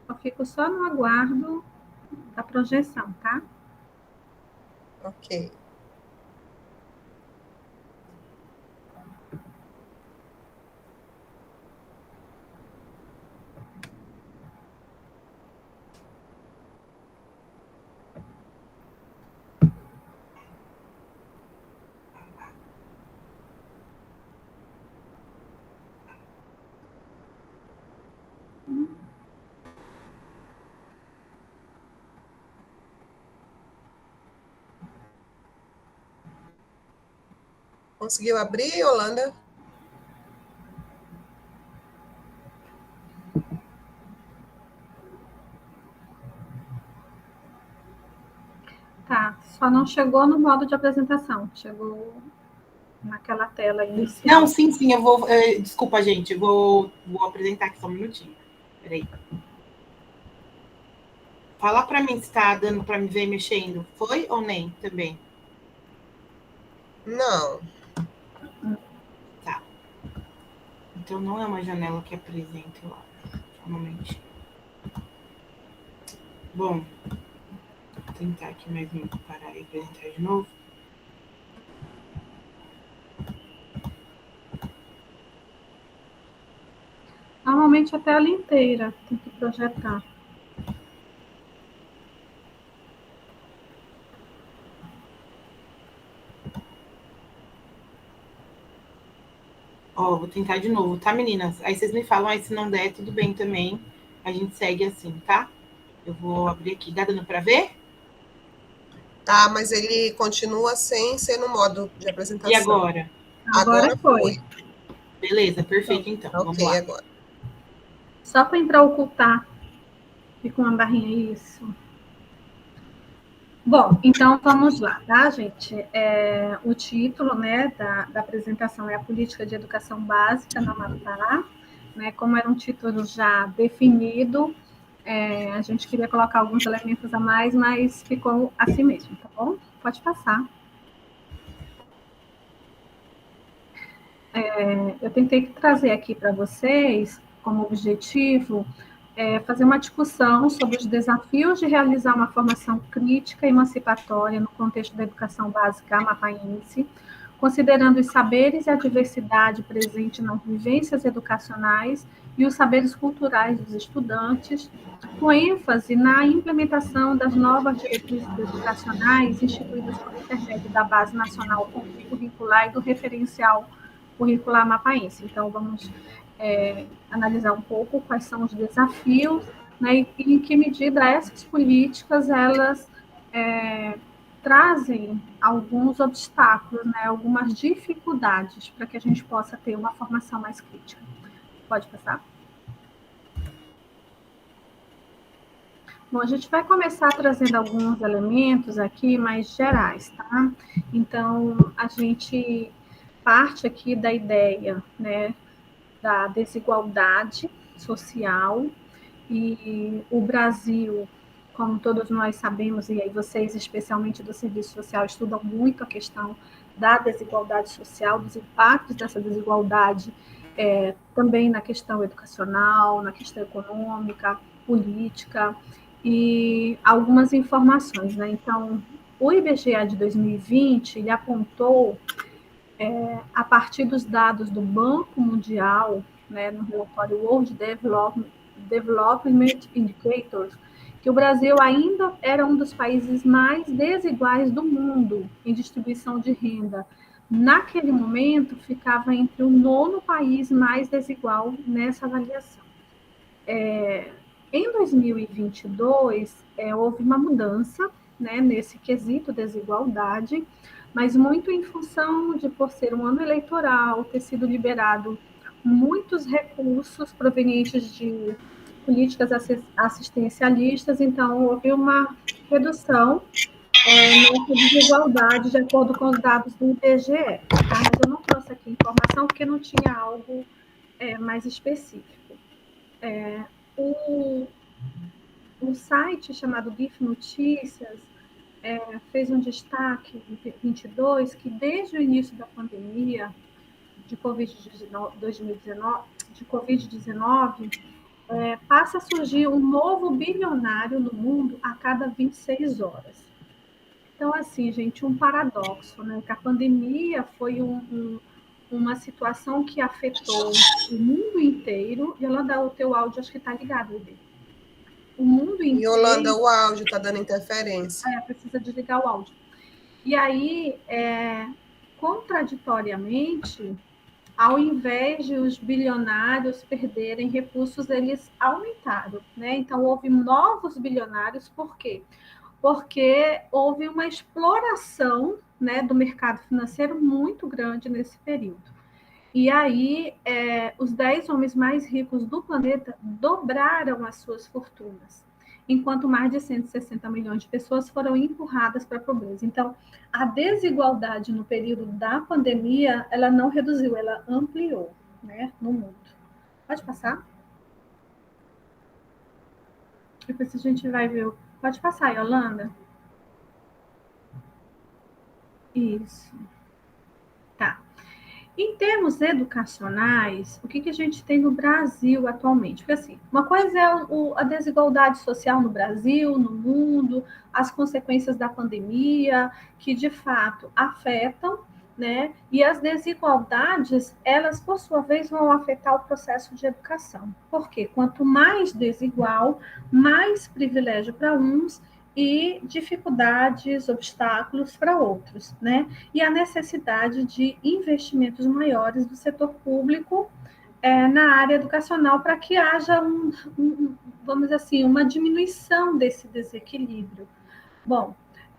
Eu fico só no aguardo da projeção, tá? Ok. Conseguiu abrir, Yolanda? Tá, só não chegou no modo de apresentação. Chegou naquela tela inicial. Não, sim, eu vou... desculpa, gente, eu vou apresentar aqui só um minutinho. Peraí. Fala para mim se está dando para me ver mexendo. Foi ou nem também? Não. Tá. Então não é uma janela que apresenta lá. Só um momentinho. Bom, vou tentar aqui mais um parar e apresentar de novo. Normalmente a tela inteira tem que projetar. Ó, vou tentar de novo, tá, meninas? Aí vocês me falam, aí se não der, tudo bem também. A gente segue assim, tá? Eu vou abrir aqui. Tá dando para ver? Tá, mas ele continua sem ser no modo de E apresentação. agora? Agora foi. Beleza, perfeito então. Vamos Ok, lá. agora. Só para ocultar. Fica uma barrinha, isso. Bom, então vamos lá, tá, gente? O título, né, da apresentação é a Política de Educação Básica na Amapá, né? Como era um título já definido, a gente queria colocar alguns elementos a mais, mas ficou assim mesmo, tá bom? Pode passar. Eu tentei trazer aqui para vocês, como objetivo, fazer uma discussão sobre os desafios de realizar uma formação crítica e emancipatória no contexto da educação básica amapaense, considerando os saberes e a diversidade presente nas vivências educacionais e os saberes culturais dos estudantes, com ênfase na implementação das novas diretrizes educacionais instituídas por intermédio da Base Nacional Curricular e do Referencial Curricular Amapaense. Então, vamos analisar um pouco quais são os desafios, né, e em que medida essas políticas elas trazem alguns obstáculos, né, algumas dificuldades para que a gente possa ter uma formação mais crítica. Pode passar? Bom, a gente vai começar trazendo alguns elementos aqui mais gerais, tá? Então, a gente parte aqui da ideia, né, da desigualdade social, e o Brasil, como todos nós sabemos, e aí vocês, especialmente do serviço social, estudam muito a questão da desigualdade social, dos impactos dessa desigualdade, também na questão educacional, na questão econômica, política, e algumas informações, né? Então, o IBGE de 2020, ele apontou, a partir dos dados do Banco Mundial, né, no relatório World Development Indicators, que o Brasil ainda era um dos países mais desiguais do mundo em distribuição de renda. Naquele momento, ficava entre o 9º país mais desigual nessa avaliação. Em 2022, houve uma mudança, né, nesse quesito desigualdade, mas muito em função de, por ser um ano eleitoral, ter sido liberado muitos recursos provenientes de políticas assistencialistas, então houve uma redução nessa desigualdade, de acordo com os dados do IBGE. Tá? Mas eu não trouxe aqui informação porque não tinha algo mais específico. Um site chamado GIF Notícias fez um destaque em 2022 que desde o início da pandemia de Covid-19, passa a surgir um novo bilionário no mundo a cada 26 horas. Então, assim, gente, um paradoxo, né? Que a pandemia foi uma situação que afetou o mundo inteiro. Yolanda, o teu áudio acho que está ligado, bebê. O mundo inteiro... Yolanda, o áudio está dando interferência. Precisa desligar o áudio. E aí, contraditoriamente, ao invés de os bilionários perderem recursos, eles aumentaram, né? Então, houve novos bilionários, por quê? Porque houve uma exploração, né, do mercado financeiro muito grande nesse período. E aí, os 10 homens mais ricos do planeta dobraram as suas fortunas, enquanto mais de 160 milhões de pessoas foram empurradas para a pobreza. Então, a desigualdade no período da pandemia, ela não reduziu, ela ampliou, né, no mundo. Pode passar? Depois a gente vai ver. Pode passar, Yolanda. Isso. Tá. Em termos educacionais, o que a gente tem no Brasil atualmente? Porque, assim, uma coisa é a desigualdade social no Brasil, no mundo, as consequências da pandemia, que, de fato, afetam, né? E as desigualdades, elas, por sua vez, vão afetar o processo de educação. Por quê? Quanto mais desigual, mais privilégio para uns e dificuldades, obstáculos para outros, né? E a necessidade de investimentos maiores do setor público na área educacional para que haja vamos dizer assim, uma diminuição desse desequilíbrio. Bom,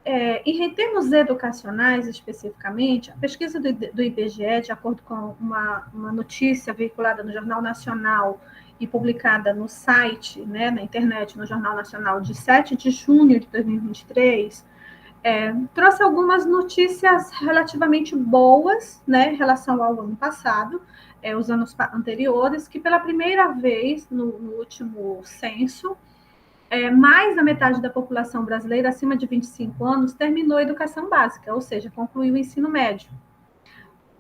em termos educacionais, especificamente, a pesquisa do IBGE, de acordo com uma notícia veiculada no Jornal Nacional e publicada no site, né, na internet, no Jornal Nacional, de 7 de junho de 2023, trouxe algumas notícias relativamente boas, né, em relação ao ano passado, os anos anteriores, que pela primeira vez, no último censo, mais da metade da população brasileira acima de 25 anos terminou a educação básica, ou seja, concluiu o ensino médio.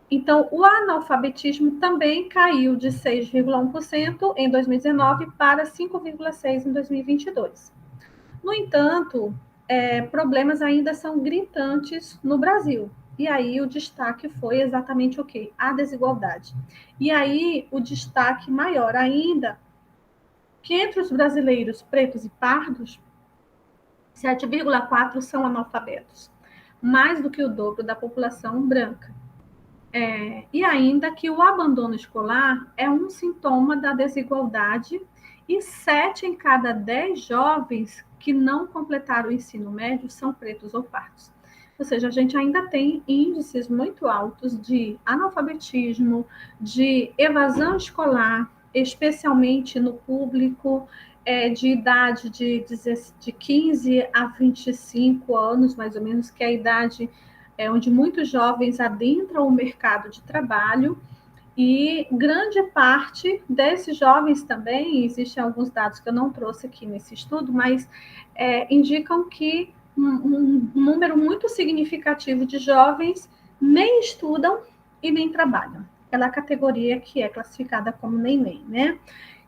Então, o analfabetismo também caiu de 6,1% em 2019 para 5,6% em 2022. No entanto, problemas ainda são gritantes no Brasil. E aí o destaque foi exatamente o quê? A desigualdade. E aí o destaque maior ainda, que entre os brasileiros pretos e pardos, 7,4% são analfabetos, mais do que o dobro da população branca. E ainda que o abandono escolar é um sintoma da desigualdade e 7 em cada 10 jovens que não completaram o ensino médio são pretos ou pardos. Ou seja, a gente ainda tem índices muito altos de analfabetismo, de evasão escolar, especialmente no público de idade de 15 a 25 anos, mais ou menos, que é a idade onde muitos jovens adentram o mercado de trabalho, e grande parte desses jovens também, existem alguns dados que eu não trouxe aqui nesse estudo, mas indicam que um número muito significativo de jovens nem estudam e nem trabalham. Aquela categoria que é classificada como nem, né?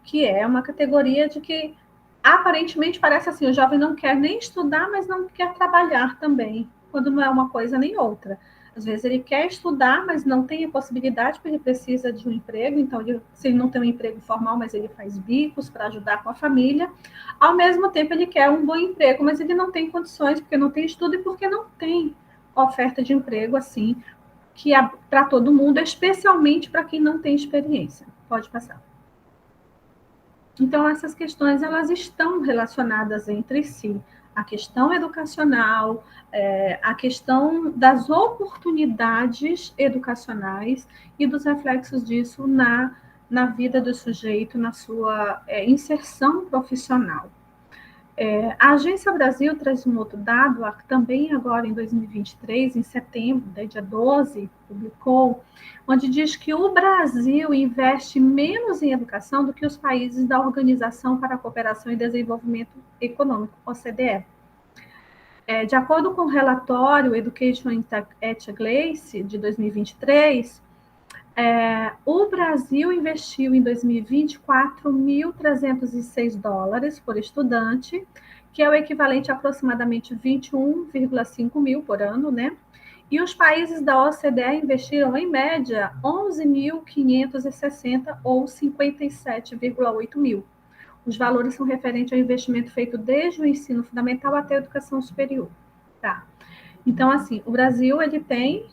Que é uma categoria de que aparentemente parece assim, o jovem não quer nem estudar, mas não quer trabalhar também, quando não é uma coisa nem outra. Às vezes ele quer estudar, mas não tem a possibilidade, porque ele precisa de um emprego, então se ele não tem um emprego formal, mas ele faz bicos para ajudar com a família. Ao mesmo tempo ele quer um bom emprego, mas ele não tem condições, porque não tem estudo e porque não tem oferta de emprego assim, que para todo mundo, especialmente para quem não tem experiência. Pode passar. Então, essas questões, elas estão relacionadas entre si. A questão educacional, a questão das oportunidades educacionais e dos reflexos disso na vida do sujeito, na sua inserção profissional. A Agência Brasil traz um outro dado, também agora em 2023, em setembro, dia 12, publicou, onde diz que o Brasil investe menos em educação do que os países da Organização para a Cooperação e Desenvolvimento Econômico, OCDE. De acordo com o relatório Education at a Glance, de 2023, o Brasil investiu em 2020 $4.306 por estudante, que é o equivalente a aproximadamente 21,5 mil por ano, né? E os países da OCDE investiram, em média, 11.560 ou 57,8 mil. Os valores são referentes ao investimento feito desde o ensino fundamental até a educação superior. Tá? Então, assim, o Brasil ele tem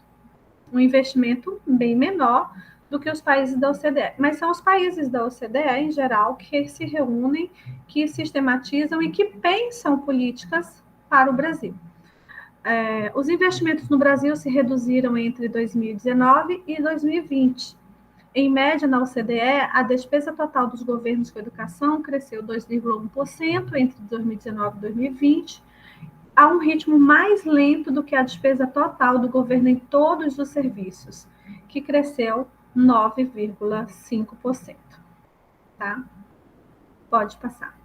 um investimento bem menor do que os países da OCDE. Mas são os países da OCDE, em geral, que se reúnem, que sistematizam e que pensam políticas para o Brasil. Os investimentos no Brasil se reduziram entre 2019 e 2020. Em média, na OCDE, a despesa total dos governos com educação cresceu 2,1% entre 2019 e 2020, a um ritmo mais lento do que a despesa total do governo em todos os serviços, que cresceu 9,5%. Tá? Pode passar.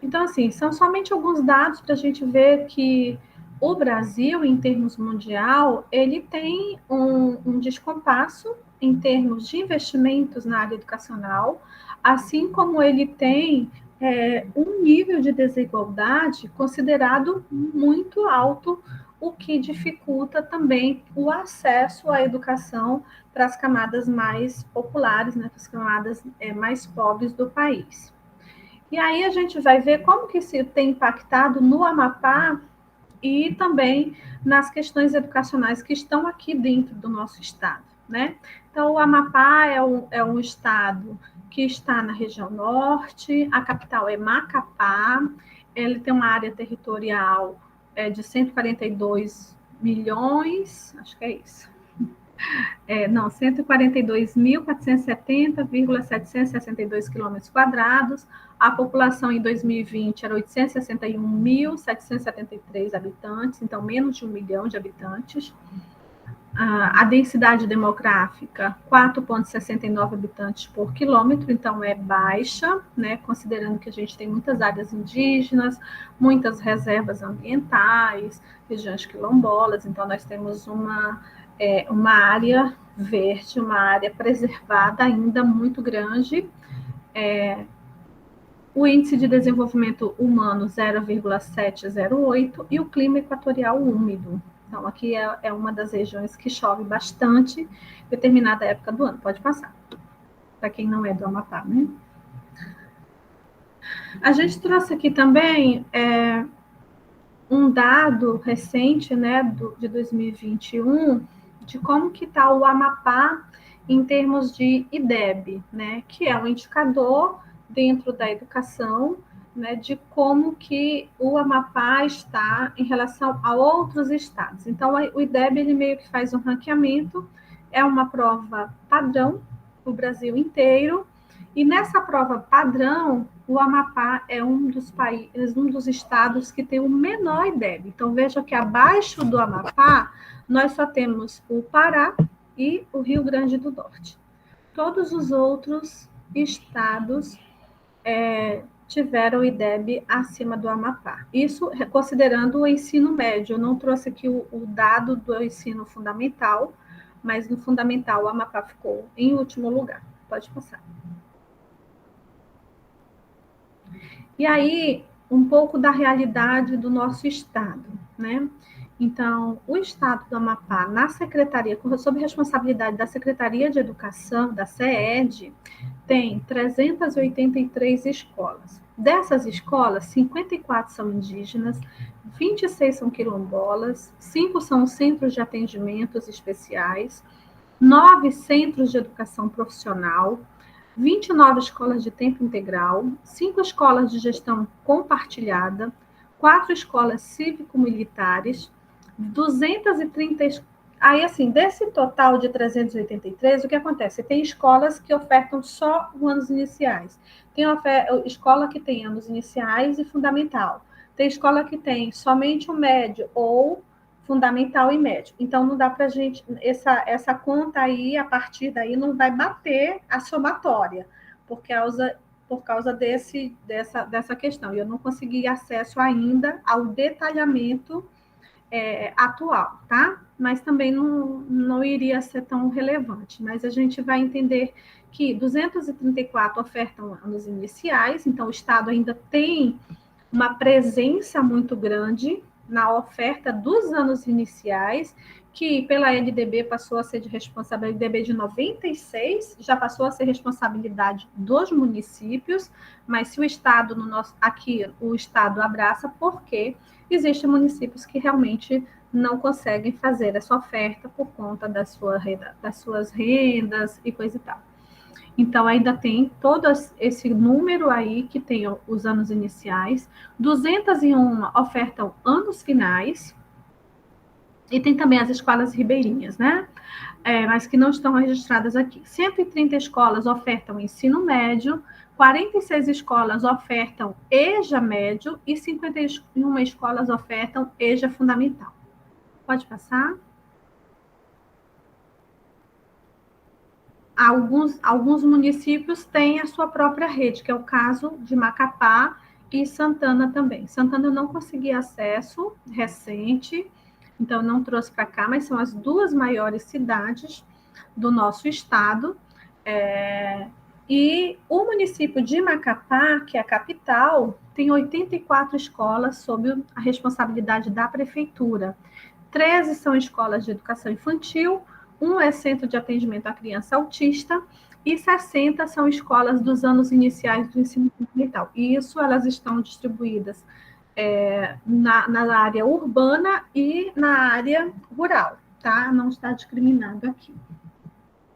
Então, assim, são somente alguns dados para a gente ver que o Brasil, em termos mundial, ele tem um descompasso em termos de investimentos na área educacional, assim como ele tem um nível de desigualdade considerado muito alto, o que dificulta também o acesso à educação para as camadas mais populares, né, para as camadas mais pobres do país. E aí a gente vai ver como que isso tem impactado no Amapá e também nas questões educacionais que estão aqui dentro do nosso estado, né? Então, o Amapá é um estado que está na região norte, a capital é Macapá, ele tem uma área territorial de 142 milhões, acho que é isso. 142.470,762 quilômetros quadrados. A população em 2020 era 861.773 habitantes, então menos de 1 milhão de habitantes. A densidade demográfica, 4,69 habitantes por quilômetro, então é baixa, né, considerando que a gente tem muitas áreas indígenas, muitas reservas ambientais, regiões quilombolas, então nós temos uma área verde, uma área preservada ainda muito grande. O índice de desenvolvimento humano 0,708 e o clima equatorial úmido. Então, aqui é uma das regiões que chove bastante em determinada época do ano. Pode passar, para quem não é do Amapá, né? A gente trouxe aqui também um dado recente, né, de 2021, de como que está o Amapá em termos de IDEB, né, que é um indicador dentro da educação, né, de como que o Amapá está em relação a outros estados. Então, o IDEB, ele meio que faz um ranqueamento, é uma prova padrão para o Brasil inteiro, e nessa prova padrão, o Amapá é um dos estados que tem o menor IDEB. Então, veja que abaixo do Amapá, nós só temos o Pará e o Rio Grande do Norte. Todos os outros estados tiveram o IDEB acima do Amapá. Isso considerando o ensino médio. Eu não trouxe aqui o dado do ensino fundamental, mas no fundamental o Amapá ficou em último lugar. Pode passar. E aí, um pouco da realidade do nosso estado, né? Então, o estado do Amapá, na secretaria, sob responsabilidade da Secretaria de Educação, da SEED, tem 383 escolas. Dessas escolas, 54 são indígenas, 26 são quilombolas, 5 são centros de atendimentos especiais, 9 centros de educação profissional, 29 escolas de tempo integral, 5 escolas de gestão compartilhada, 4 escolas cívico-militares, 230. Aí, assim, desse total de 383, o que acontece? Tem escolas que ofertam só anos iniciais. Tem escola que tem anos iniciais e fundamental. Tem escola que tem somente o médio ou fundamental e médio. Então, não dá para a gente... Essa conta aí, a partir daí, não vai bater a somatória, por causa dessa questão. Eu não consegui acesso ainda ao detalhamento atual, tá? Mas também não iria ser tão relevante. Mas a gente vai entender que 234 ofertam anos iniciais, então o Estado ainda tem uma presença muito grande na oferta dos anos iniciais, que pela LDB passou a ser de responsabilidade, LDB de 96, já passou a ser responsabilidade dos municípios, mas se o Estado, aqui o Estado abraça, porque existem municípios que realmente não conseguem fazer essa oferta por conta das suas rendas e coisa e tal. Então, ainda tem todo esse número aí que tem os anos iniciais, 201 ofertam anos finais, e tem também as escolas ribeirinhas, né? Mas que não estão registradas aqui. 130 escolas ofertam ensino médio, 46 escolas ofertam EJA médio e 51 escolas ofertam EJA fundamental. Pode passar? Alguns municípios têm a sua própria rede, que é o caso de Macapá e Santana também. Santana eu não consegui acesso recente, então não trouxe para cá, mas são as duas maiores cidades do nosso estado. E o município de Macapá, que é a capital, tem 84 escolas sob a responsabilidade da prefeitura. 13 são escolas de educação infantil, um é centro de atendimento à criança autista e 60 são escolas dos anos iniciais do ensino fundamental. E isso, elas estão distribuídas na área urbana e na área rural, tá? Não está discriminado aqui.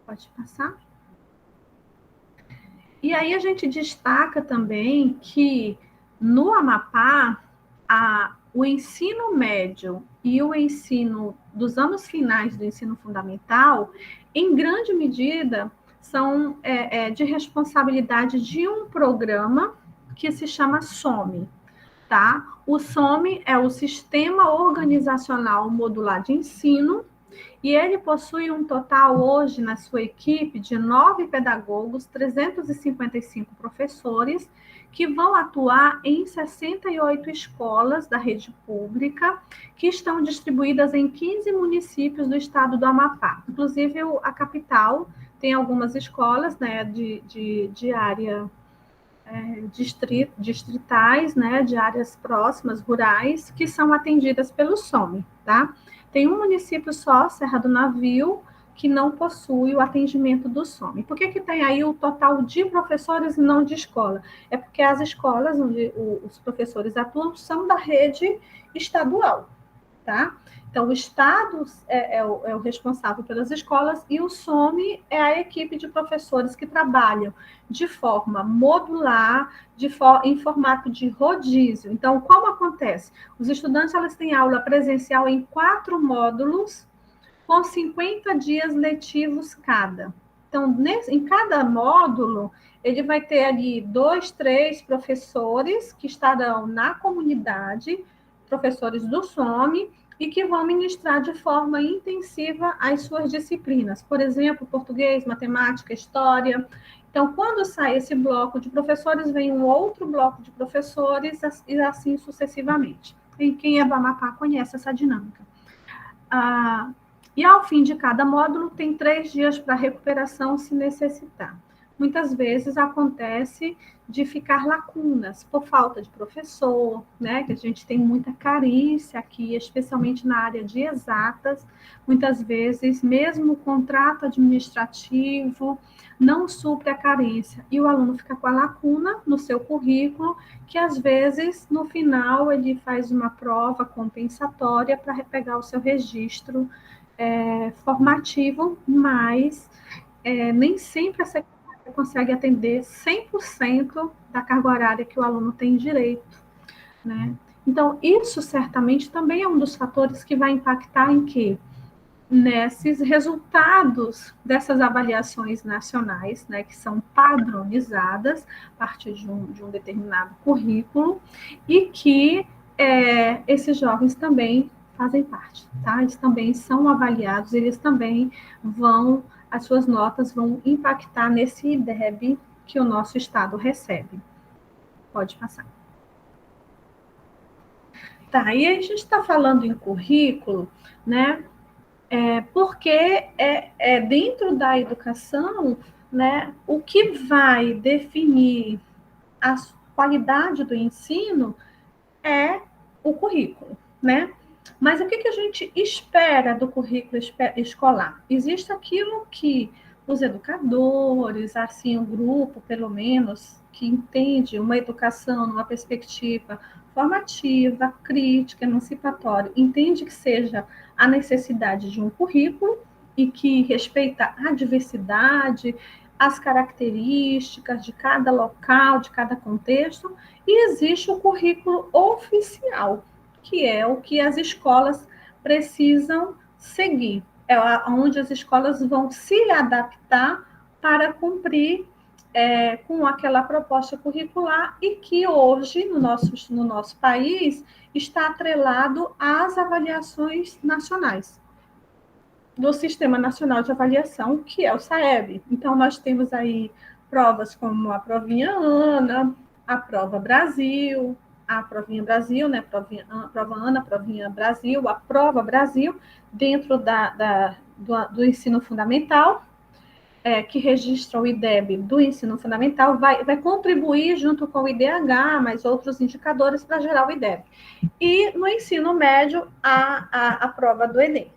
Pode passar. E aí a gente destaca também que no Amapá, o ensino médio e o ensino dos anos finais do ensino fundamental, em grande medida, são de responsabilidade de um programa que se chama SOME, tá? O SOME é o Sistema Organizacional Modular de Ensino, e ele possui um total hoje na sua equipe de 9 pedagogos, 355 professores, que vão atuar em 68 escolas da rede pública, que estão distribuídas em 15 municípios do estado do Amapá. Inclusive, a capital tem algumas escolas, né, de área distritais, né, de áreas próximas, rurais, que são atendidas pelo SOME, tá? Tem um município só, Serra do Navio, que não possui o atendimento do SOME. Por que tem aí o total de professores e não de escola? É porque as escolas onde os professores atuam são da rede estadual, tá? Então, o Estado é o responsável pelas escolas e o SOME é a equipe de professores que trabalham de forma modular, em formato de rodízio. Então, como acontece? Os estudantes elas têm aula presencial em 4 módulos, com 50 dias letivos cada. Então, em cada módulo, ele vai ter ali 2, 3 professores que estarão na comunidade, professores do SOME, e que vão ministrar de forma intensiva as suas disciplinas. Por exemplo, português, matemática, história. Então, quando sai esse bloco de professores, vem um outro bloco de professores e assim sucessivamente. E quem é do Amapá conhece essa dinâmica. E ao fim de cada módulo, tem 3 dias para recuperação, se necessitar. Muitas vezes acontece de ficar lacunas por falta de professor, né? Que a gente tem muita carência aqui, especialmente na área de exatas. Muitas vezes, mesmo o contrato administrativo não supre a carência e o aluno fica com a lacuna no seu currículo, que às vezes, no final, ele faz uma prova compensatória para pegar o seu registro formativo, mas nem sempre essa consegue atender 100% da carga horária que o aluno tem direito, né? Então, isso certamente também é um dos fatores que vai impactar em quê? Nesses resultados dessas avaliações nacionais, né, que são padronizadas a partir de um determinado currículo e que esses jovens também fazem parte, tá? Eles também são avaliados, eles também as suas notas vão impactar nesse IDEB que o nosso estado recebe. Pode passar. Tá, e a gente está falando em currículo, né? Porque dentro da educação, né, o que vai definir a qualidade do ensino é o currículo, né? Mas o que a gente espera do currículo escolar? Existe aquilo que os educadores, assim, o grupo, pelo menos, que entende uma educação numa perspectiva formativa, crítica, emancipatória, entende que seja a necessidade de um currículo e que respeita a diversidade, as características de cada local, de cada contexto, e existe o currículo oficial, que é o que as escolas precisam seguir, é onde as escolas vão se adaptar para cumprir com aquela proposta curricular e que hoje, no nosso país, está atrelado às avaliações nacionais do Sistema Nacional de Avaliação, que é o SAEB. Então, nós temos aí provas como a Provinha ANA, a Prova Brasil, a Provinha Brasil, né? Prova ANA, Provinha Brasil, a Prova Brasil, dentro do ensino fundamental, que registra o IDEB do ensino fundamental, vai contribuir junto com o IDH, mais outros indicadores para gerar o IDEB. E no ensino médio, a prova do Enem.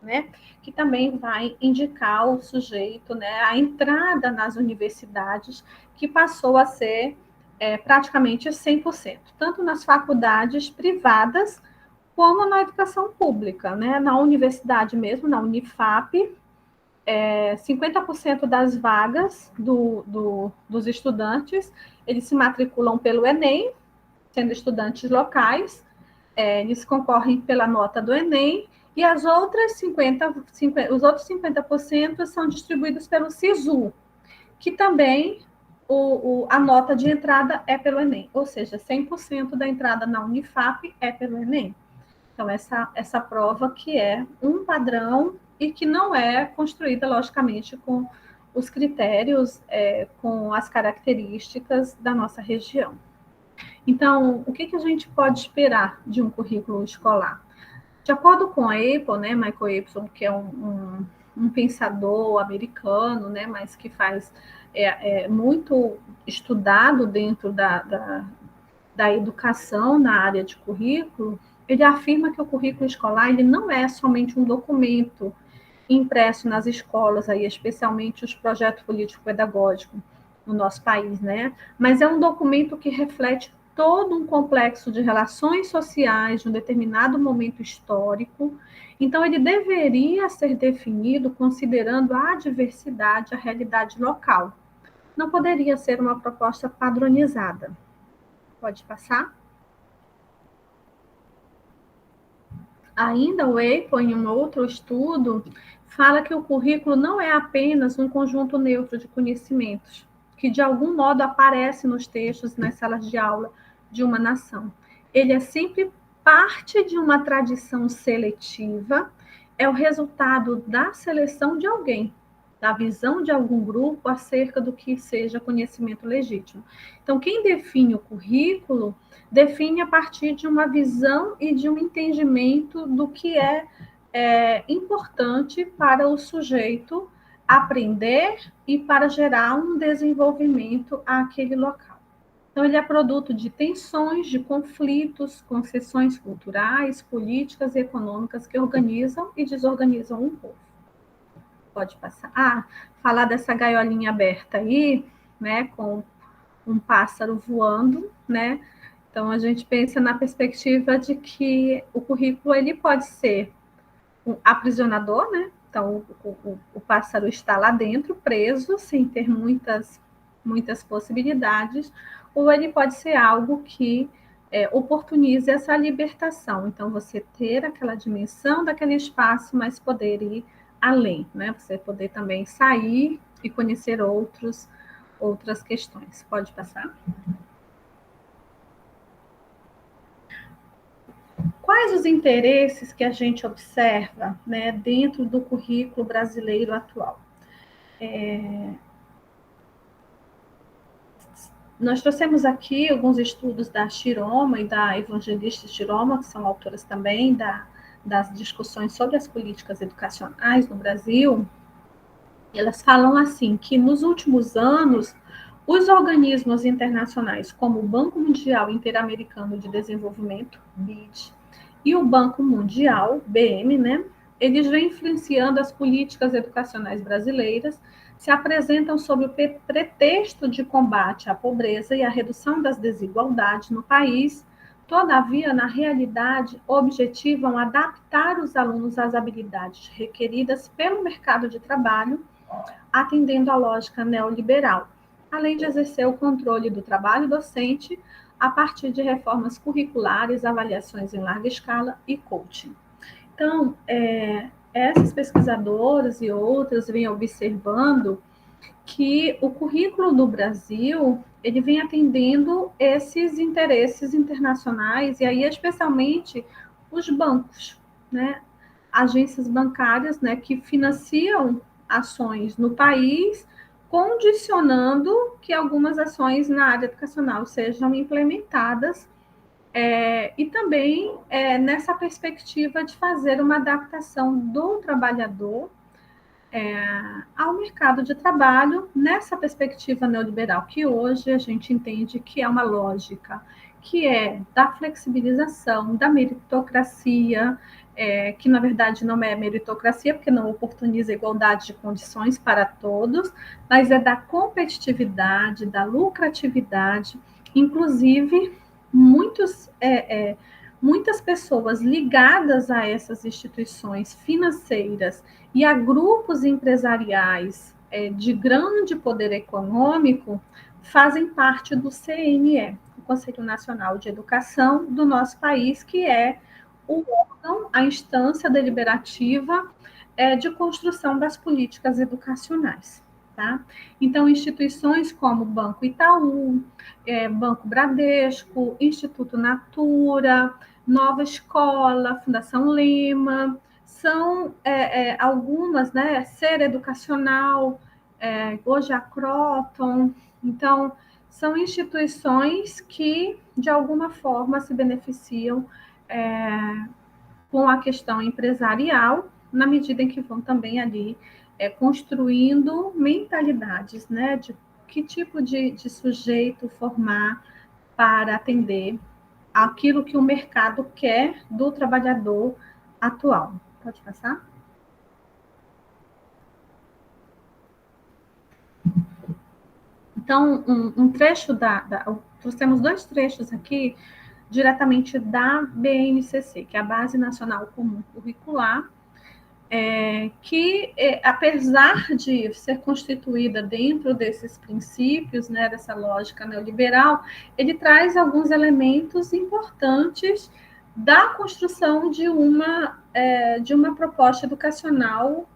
né, que também vai indicar o sujeito, né, a entrada nas universidades, que passou a ser praticamente 100%, tanto nas faculdades privadas, como na educação pública, né, na universidade mesmo, na Unifap, 50% das vagas dos estudantes, eles se matriculam pelo Enem, sendo estudantes locais, eles concorrem pela nota do Enem, e os outros 50% são distribuídos pelo SISU, que também a nota de entrada é pelo Enem, ou seja, 100% da entrada na Unifap é pelo Enem. Então, essa prova que é um padrão e que não é construída, logicamente, com os critérios, com as características da nossa região. Então, o que a gente pode esperar de um currículo escolar? De acordo com a Apple, né, Michael Epson, que é um pensador americano, né, mas que faz muito estudado dentro da educação na área de currículo, ele afirma que o currículo escolar ele não é somente um documento impresso nas escolas, aí, especialmente os projetos político-pedagógicos no nosso país, né? Mas é um documento que reflete todo um complexo de relações sociais de um determinado momento histórico. Então, ele deveria ser definido considerando a diversidade, a realidade local. Não poderia ser uma proposta padronizada. Pode passar? Ainda o Apple, em um outro estudo, fala que o currículo não é apenas um conjunto neutro de conhecimentos, que de algum modo aparece nos textos e nas salas de aula de uma nação. Ele é sempre parte de uma tradição seletiva, é o resultado da seleção de alguém, da visão de algum grupo acerca do que seja conhecimento legítimo. Então, quem define o currículo define a partir de uma visão e de um entendimento do que é importante para o sujeito aprender e para gerar um desenvolvimento àquele local. Então, ele é produto de tensões, de conflitos, concessões culturais, políticas e econômicas que organizam e desorganizam um povo. Pode passar. Falar dessa gaiolinha aberta aí, né, com um pássaro voando, né? Então, a gente pensa na perspectiva de que o currículo ele pode ser um aprisionador, né? Então, o pássaro está lá dentro, preso, sem ter muitas possibilidades, ou ele pode ser algo que oportunize essa libertação. Então, você ter aquela dimensão daquele espaço, mas poder ir além, né? Você poder também sair e conhecer outras questões. Pode passar? Quais os interesses que a gente observa, né, dentro do currículo brasileiro atual? Nós trouxemos aqui alguns estudos da Shiroma e da Evangelista Shiroma, que são autoras também das discussões sobre as políticas educacionais no Brasil. E elas falam assim, que nos últimos anos, os organismos internacionais, como o Banco Mundial Interamericano de Desenvolvimento, BID, e o Banco Mundial, BM, né, eles vêm influenciando as políticas educacionais brasileiras, se apresentam sob o pretexto de combate à pobreza e à redução das desigualdades no país, todavia, na realidade, objetivam adaptar os alunos às habilidades requeridas pelo mercado de trabalho, atendendo à lógica neoliberal, além de exercer o controle do trabalho docente a partir de reformas curriculares, avaliações em larga escala e coaching. Então, essas pesquisadoras e outras vêm observando que o currículo do Brasil ele vem atendendo esses interesses internacionais, e aí especialmente os bancos, né? Agências bancárias, né, que financiam ações no país, condicionando que algumas ações na área educacional sejam implementadas, e também nessa perspectiva de fazer uma adaptação do trabalhador ao mercado de trabalho, nessa perspectiva neoliberal, que hoje a gente entende que é uma lógica que é da flexibilização, da meritocracia, que na verdade não é meritocracia, porque não oportuniza a igualdade de condições para todos, mas é da competitividade, da lucratividade, inclusive muitas pessoas ligadas a essas instituições financeiras e a grupos empresariais de grande poder econômico fazem parte do CNE, o Conselho Nacional de Educação do nosso país, que é o órgão, a instância deliberativa de construção das políticas educacionais. Tá? Então, instituições como Banco Itaú, Banco Bradesco, Instituto Natura, Nova Escola, Fundação Lema, são algumas, né? Ser Educacional, hoje a Croton. Então, são instituições que, de alguma forma, se beneficiam com a questão empresarial, na medida em que vão também ali construindo mentalidades, né, de que tipo de sujeito formar para atender aquilo que o mercado quer do trabalhador atual. Pode passar? Então, um trecho nós temos 2 trechos aqui diretamente da BNCC, que é a Base Nacional Comum Curricular, que, apesar de ser constituída dentro desses princípios, né, dessa lógica neoliberal, ele traz alguns elementos importantes da construção de uma proposta educacional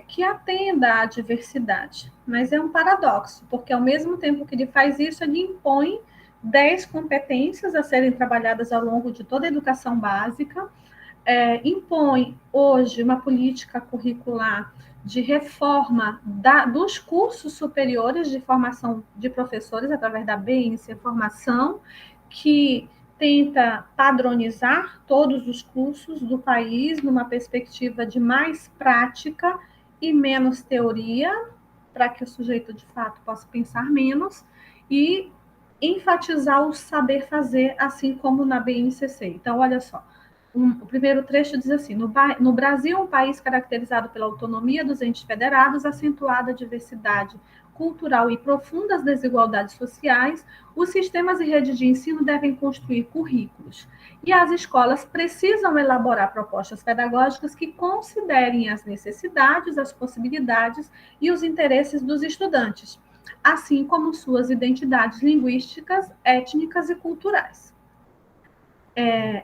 que atenda à diversidade. Mas é um paradoxo, porque ao mesmo tempo que ele faz isso, ele impõe 10 competências a serem trabalhadas ao longo de toda a educação básica, impõe hoje uma política curricular de reforma dos cursos superiores de formação de professores através da BNCC Formação, que tenta padronizar todos os cursos do país numa perspectiva de mais prática e menos teoria, para que o sujeito, de fato, possa pensar menos, e enfatizar o saber fazer, assim como na BNCC. Então, olha só, o primeiro trecho diz assim: no Brasil, um país caracterizado pela autonomia dos entes federados, acentuada diversidade cultural e profundas desigualdades sociais, os sistemas e redes de ensino devem construir currículos. E as escolas precisam elaborar propostas pedagógicas que considerem as necessidades, as possibilidades e os interesses dos estudantes, assim como suas identidades linguísticas, étnicas e culturais.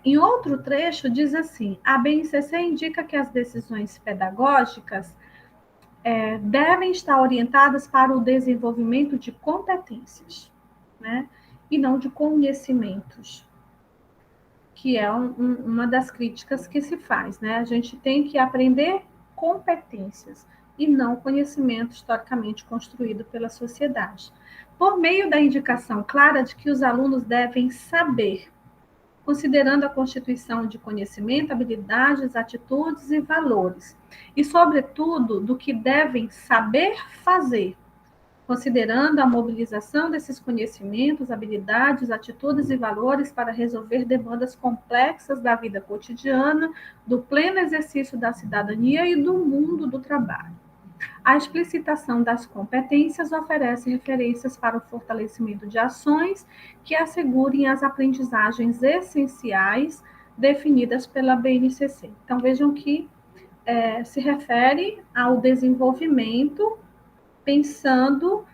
Em outro trecho, diz assim: a BNCC indica que as decisões pedagógicas devem estar orientadas para o desenvolvimento de competências, né? E não de conhecimentos, que é uma das críticas que se faz, né? A gente tem que aprender competências e não conhecimento historicamente construído pela sociedade, por meio da indicação clara de que os alunos devem saber, considerando a constituição de conhecimento, habilidades, atitudes e valores, e, sobretudo, do que devem saber fazer, considerando a mobilização desses conhecimentos, habilidades, atitudes e valores para resolver demandas complexas da vida cotidiana, do pleno exercício da cidadania e do mundo do trabalho. A explicitação das competências oferece referências para o fortalecimento de ações que assegurem as aprendizagens essenciais definidas pela BNCC. Então, vejam que se refere ao desenvolvimento, pensando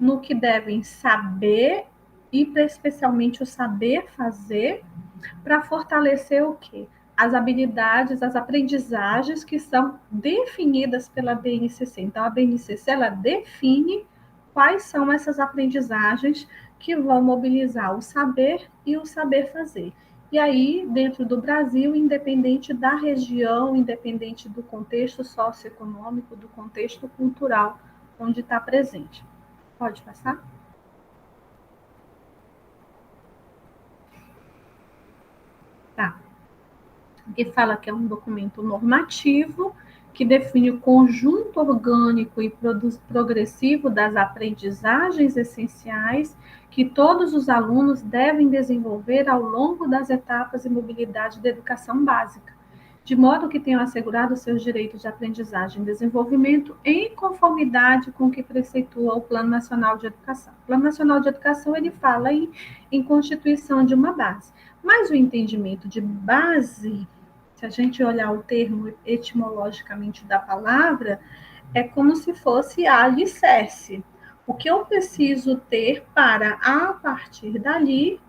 no que devem saber, e especialmente o saber fazer, para fortalecer o quê? As habilidades, as aprendizagens que são definidas pela BNCC. Então, a BNCC, ela define quais são essas aprendizagens que vão mobilizar o saber e o saber fazer. E aí, dentro do Brasil, independente da região, independente do contexto socioeconômico, do contexto cultural onde está presente. Pode passar? Tá. Que fala que é um documento normativo que define o conjunto orgânico e progressivo das aprendizagens essenciais que todos os alunos devem desenvolver ao longo das etapas de mobilidade da educação básica. de modo que tenham assegurado seus direitos de aprendizagem e desenvolvimento em conformidade com o que preceitua o Plano Nacional de Educação. O Plano Nacional de Educação, ele fala em constituição de uma base, mas o entendimento de base, se a gente olhar o termo etimologicamente da palavra, é como se fosse alicerce. O que eu preciso ter para, a partir dali,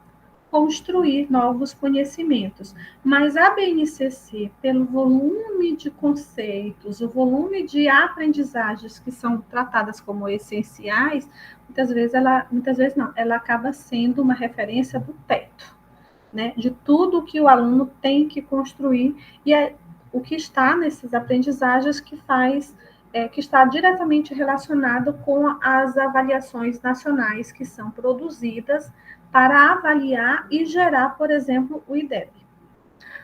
construir novos conhecimentos. Mas a BNCC, pelo volume de conceitos, o volume de aprendizagens que são tratadas como essenciais, muitas vezes não, ela acaba sendo uma referência do teto, né, de tudo que o aluno tem que construir, e é o que está nessas aprendizagens que que está diretamente relacionado com as avaliações nacionais que são produzidas para avaliar e gerar, por exemplo, o IDEB.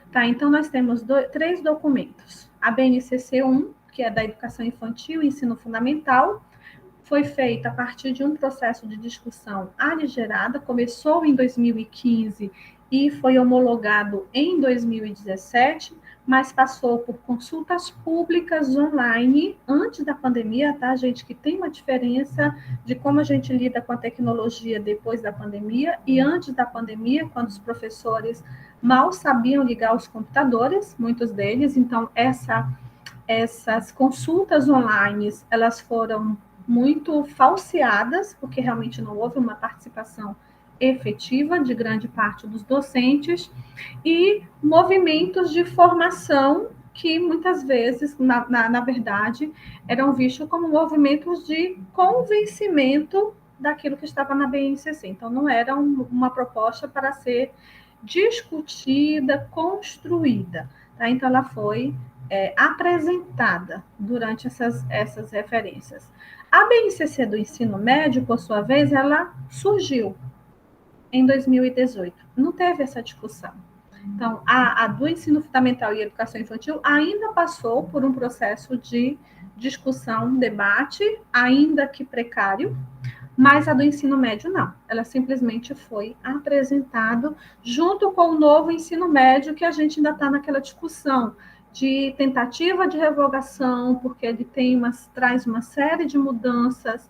Tá, então, nós temos 3 documentos. A BNCC-1, que é da Educação Infantil e Ensino Fundamental, foi feita a partir de um processo de discussão aligerada, começou em 2015 e foi homologado em 2017, mas passou por consultas públicas online antes da pandemia, tá, gente? Que tem uma diferença de como a gente lida com a tecnologia depois da pandemia e antes da pandemia, quando os professores mal sabiam ligar os computadores, muitos deles. Então, essas consultas online, elas foram muito falseadas, porque realmente não houve uma participação efetiva de grande parte dos docentes, e movimentos de formação que muitas vezes, na verdade, eram vistos como movimentos de convencimento daquilo que estava na BNCC. Então, não era uma proposta para ser discutida, construída. Tá? Então, ela foi apresentada durante essas referências. A BNCC do ensino médio, por sua vez, ela surgiu em 2018. Não teve essa discussão. Então, a do ensino fundamental e educação infantil ainda passou por um processo de discussão, debate, ainda que precário, mas a do ensino médio não. Ela simplesmente foi apresentada junto com o novo ensino médio, que a gente ainda está naquela discussão de tentativa de revogação, porque ele traz uma série de mudanças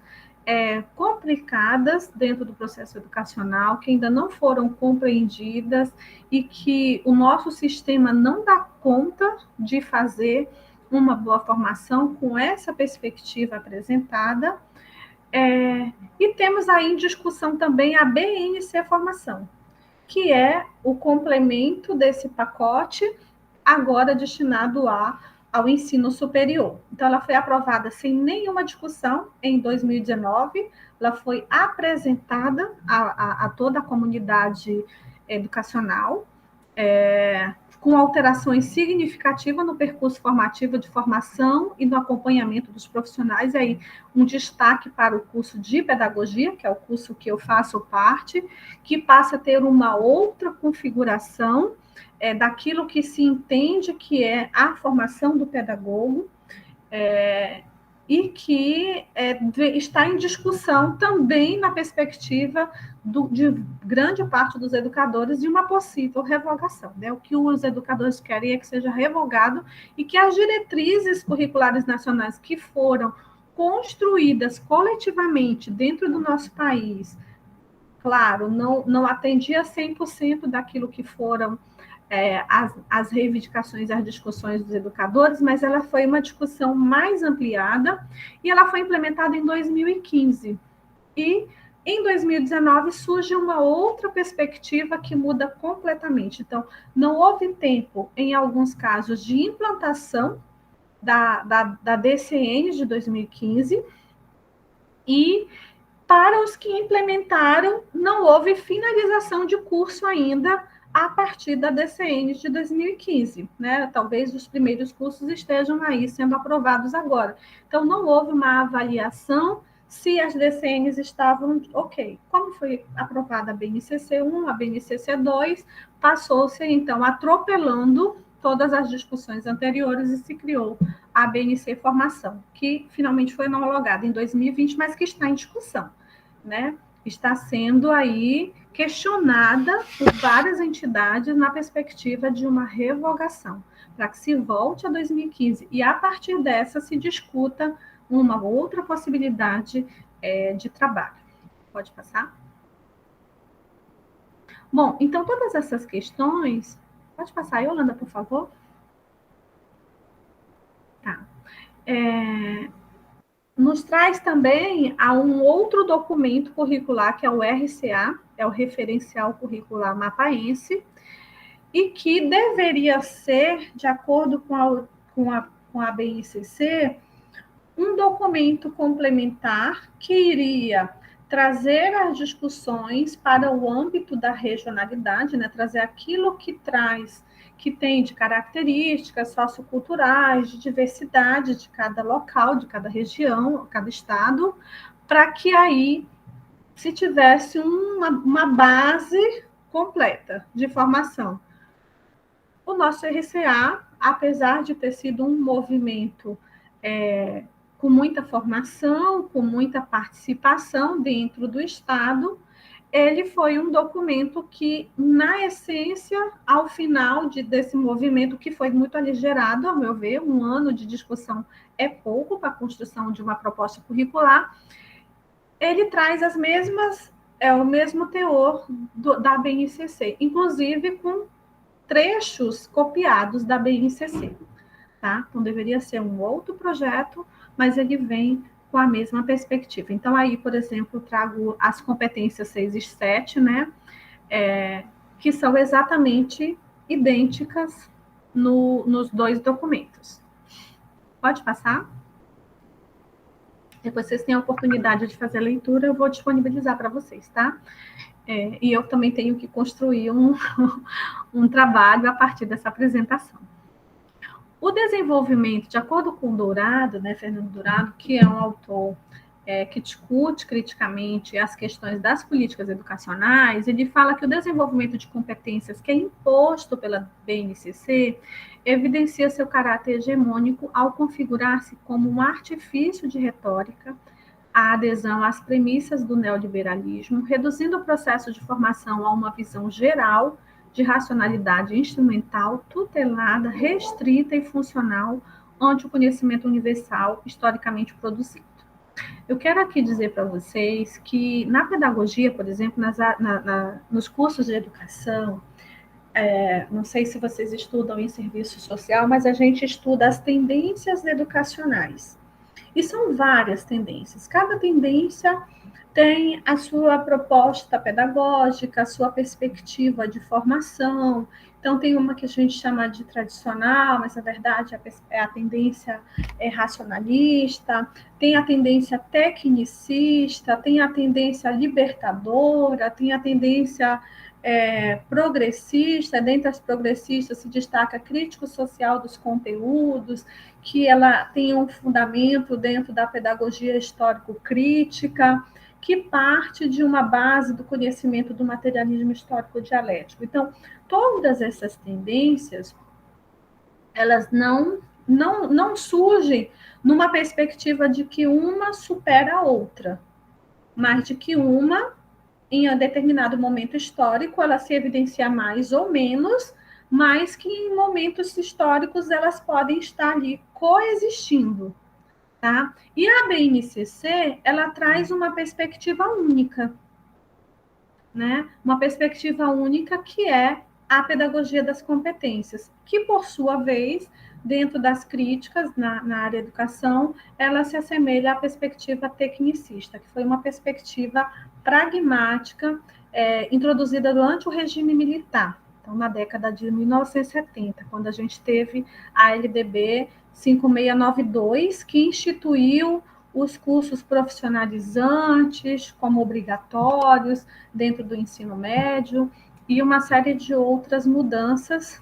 complicadas dentro do processo educacional, que ainda não foram compreendidas e que o nosso sistema não dá conta de fazer uma boa formação com essa perspectiva apresentada. E temos aí em discussão também a BNC Formação, que é o complemento desse pacote, agora destinado ao ensino superior. Então, ela foi aprovada sem nenhuma discussão em 2019, ela foi apresentada a toda a comunidade educacional, com alterações significativas no percurso formativo de formação e no acompanhamento dos profissionais. Aí, um destaque para o curso de pedagogia, que é o curso que eu faço parte, que passa a ter uma outra configuração daquilo que se entende que é a formação do pedagogo, e que está em discussão também na perspectiva de grande parte dos educadores de uma possível revogação. Né? O que os educadores querem é que seja revogado e que as diretrizes curriculares nacionais que foram construídas coletivamente dentro do nosso país, claro, não atendia 100% daquilo que foram as reivindicações, as discussões dos educadores, mas ela foi uma discussão mais ampliada e ela foi implementada em 2015. E em 2019 surge uma outra perspectiva que muda completamente. Então, não houve tempo, em alguns casos, de implantação da DCN de 2015 e para os que implementaram, não houve finalização de curso ainda a partir da DCN de 2015, né? Talvez os primeiros cursos estejam aí sendo aprovados agora. Então, não houve uma avaliação se as DCNs estavam ok. Como foi aprovada a BNCC1, a BNCC2, passou-se, então, atropelando todas as discussões anteriores e se criou a BNC Formação, que finalmente foi homologada em 2020, mas que está em discussão, né? Está sendo aí questionada por várias entidades na perspectiva de uma revogação, para que se volte a 2015 e, a partir dessa, se discuta uma outra possibilidade de trabalho. Pode passar? Bom, então, todas essas questões... Pode passar, Yolanda, por favor? Tá. Nos traz também a um outro documento curricular, que é o RCA, é o Referencial Curricular Mapaense, e que deveria ser, de acordo com a BNCC, um documento complementar que iria trazer as discussões para o âmbito da regionalidade, né? Trazer aquilo que tem de características socioculturais, de diversidade de cada local, de cada região, cada estado, para que aí se tivesse uma base completa de formação. O nosso RCA, apesar de ter sido um movimento com muita formação, com muita participação dentro do Estado, ele foi um documento que, na essência, ao final desse movimento, que foi muito aligerado, ao meu ver, 1 ano de discussão é pouco para a construção de uma proposta curricular, ele traz o mesmo teor da BNCC, inclusive com trechos copiados da BNCC. Tá? Então, deveria ser um outro projeto, mas ele vem com a mesma perspectiva. Então, aí, por exemplo, trago as competências 6 e 7, né? Que são exatamente idênticas nos 2 documentos. Pode passar? Depois vocês têm a oportunidade de fazer a leitura, eu vou disponibilizar para vocês, tá? E eu também tenho que construir um trabalho a partir dessa apresentação. O desenvolvimento, de acordo com o Dourado, né, Fernando Dourado, que é um autor que discute criticamente as questões das políticas educacionais, ele fala que o desenvolvimento de competências que é imposto pela BNCC evidencia seu caráter hegemônico ao configurar-se como um artifício de retórica, a adesão às premissas do neoliberalismo, reduzindo o processo de formação a uma visão geral de racionalidade instrumental, tutelada, restrita e funcional ante o conhecimento universal historicamente produzido. Eu quero aqui dizer para vocês que, na pedagogia, por exemplo, nos cursos de educação, não sei se vocês estudam em serviço social, mas a gente estuda as tendências educacionais. E são várias tendências. Cada tendência tem a sua proposta pedagógica, a sua perspectiva de formação. Então, tem uma que a gente chama de tradicional, mas, na verdade, a tendência racionalista, tem a tendência tecnicista, tem a tendência libertadora, tem a tendência progressista. Dentre as progressistas se destaca a crítico social dos conteúdos, que ela tem um fundamento dentro da pedagogia histórico-crítica, que parte de uma base do conhecimento do materialismo histórico dialético. Então, todas essas tendências, elas não surgem numa perspectiva de que uma supera a outra, mas de que uma, em um determinado momento histórico, ela se evidencia mais ou menos, mas que em momentos históricos elas podem estar ali coexistindo. Tá? E a BNCC, ela traz uma perspectiva única, né? Uma perspectiva única que é a pedagogia das competências, que, por sua vez, dentro das críticas na área da educação, ela se assemelha à perspectiva tecnicista, que foi uma perspectiva pragmática, introduzida durante o regime militar, então, na década de 1970, quando a gente teve a LDB 5692, que instituiu os cursos profissionalizantes como obrigatórios dentro do ensino médio e uma série de outras mudanças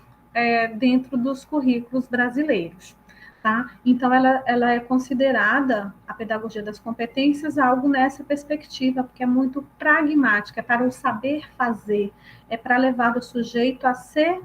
dentro dos currículos brasileiros. Tá? Então, ela é considerada, a pedagogia das competências, algo nessa perspectiva, porque é muito pragmática, é para o saber fazer, é para levar o sujeito a ser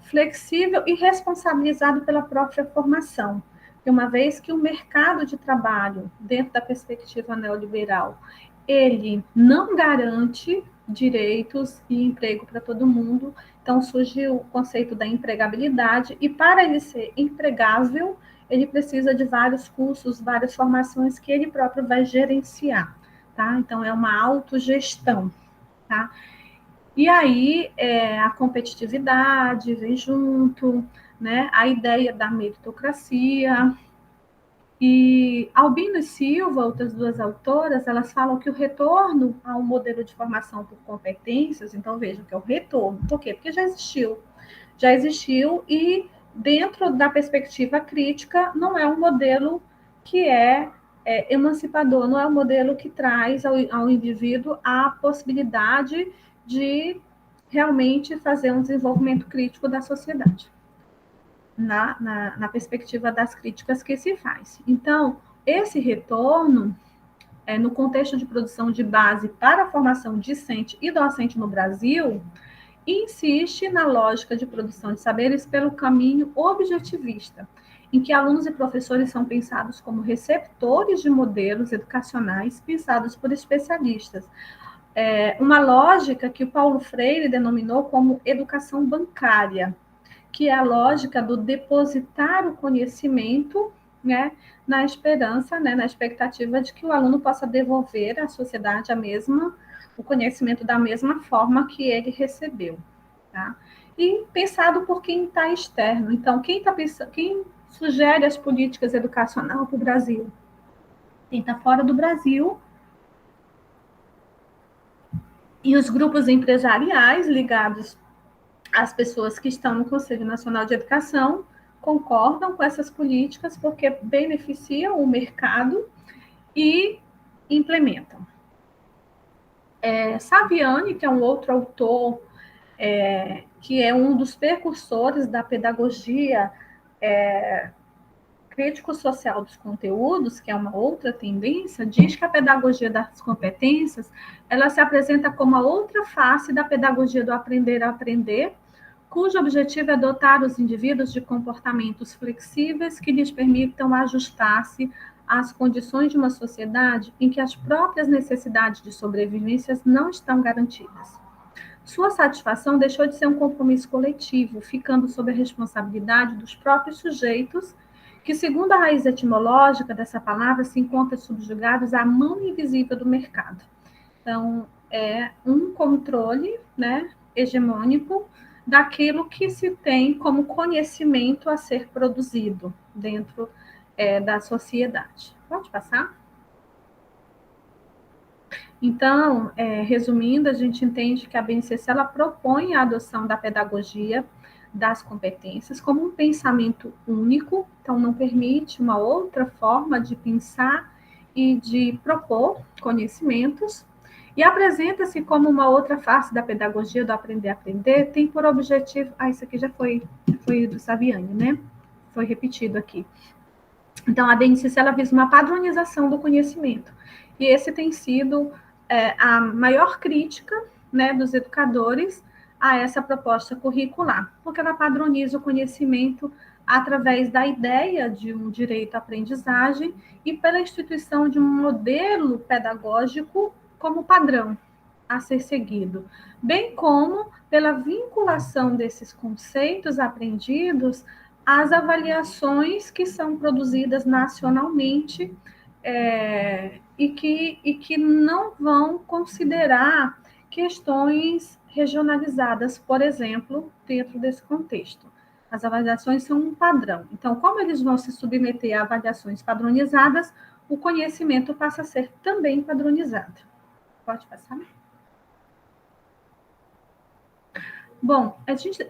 flexível e responsabilizado pela própria formação. Porque uma vez que o mercado de trabalho, dentro da perspectiva neoliberal, ele não garante, direitos e emprego para todo mundo. Então, surge o conceito da empregabilidade, e para ele ser empregável, ele precisa de vários cursos, várias formações que ele próprio vai gerenciar, tá? Então, é uma autogestão, tá? E aí, a competitividade vem junto, né? A ideia da meritocracia. E Albino e Silva, outras duas autoras, elas falam que o retorno a um modelo de formação por competências, então vejam que é o retorno. Por quê? Porque já existiu, e dentro da perspectiva crítica, não é um modelo que é emancipador, não é um modelo que traz ao indivíduo a possibilidade de realmente fazer um desenvolvimento crítico da sociedade, na perspectiva das críticas que se faz. Então, esse retorno, no contexto de produção de base para a formação discente e docente no Brasil, insiste na lógica de produção de saberes pelo caminho objetivista, em que alunos e professores são pensados como receptores de modelos educacionais pensados por especialistas. Uma lógica que o Paulo Freire denominou como educação bancária, que é a lógica do depositar o conhecimento, né, na esperança, né, na expectativa de que o aluno possa devolver à sociedade o conhecimento da mesma forma que ele recebeu, tá? E pensado por quem está externo. Então, quem sugere as políticas educacionais para o Brasil? Quem está fora do Brasil. E os grupos empresariais ligados as pessoas que estão no Conselho Nacional de Educação concordam com essas políticas porque beneficiam o mercado e implementam. Saviani, que é um outro autor, que é um dos precursores da pedagogia crítico-social dos conteúdos, que é uma outra tendência, diz que a pedagogia das competências, ela se apresenta como a outra face da pedagogia do aprender a aprender, cujo objetivo é dotar os indivíduos de comportamentos flexíveis que lhes permitam ajustar-se às condições de uma sociedade em que as próprias necessidades de sobrevivência não estão garantidas. Sua satisfação deixou de ser um compromisso coletivo, ficando sob a responsabilidade dos próprios sujeitos, que, segundo a raiz etimológica dessa palavra, se encontram subjugados à mão invisível do mercado. Então, é um controle, né, hegemônico daquilo que se tem como conhecimento a ser produzido dentro da sociedade. Pode passar? Então, resumindo, a gente entende que a BNCC ela propõe a adoção da pedagogia das competências como um pensamento único, então não permite uma outra forma de pensar e de propor conhecimentos, e apresenta-se como uma outra face da pedagogia do aprender a aprender, tem por objetivo... isso aqui já foi do Saviani, né? Foi repetido aqui. Então, a BNCC ela visa uma padronização do conhecimento, e esse tem sido a maior crítica, né, dos educadores a essa proposta curricular, porque ela padroniza o conhecimento através da ideia de um direito à aprendizagem e pela instituição de um modelo pedagógico como padrão a ser seguido, bem como pela vinculação desses conceitos aprendidos às avaliações que são produzidas nacionalmente e que não vão considerar questões regionalizadas, por exemplo, dentro desse contexto. As avaliações são um padrão. Então, como eles vão se submeter a avaliações padronizadas, o conhecimento passa a ser também padronizado. Pode passar? Bom,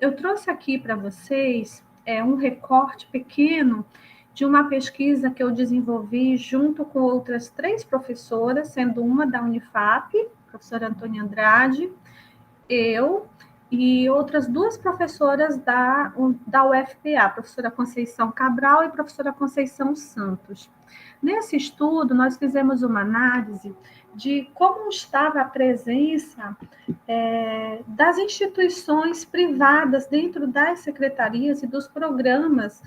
eu trouxe aqui para vocês um recorte pequeno de uma pesquisa que eu desenvolvi junto com outras 3 professoras, sendo uma da Unifap, professora Antônia Andrade, eu e outras 2 professoras da UFPA, a professora Conceição Cabral e a professora Conceição Santos. Nesse estudo, nós fizemos uma análise de como estava a presença das instituições privadas dentro das secretarias e dos programas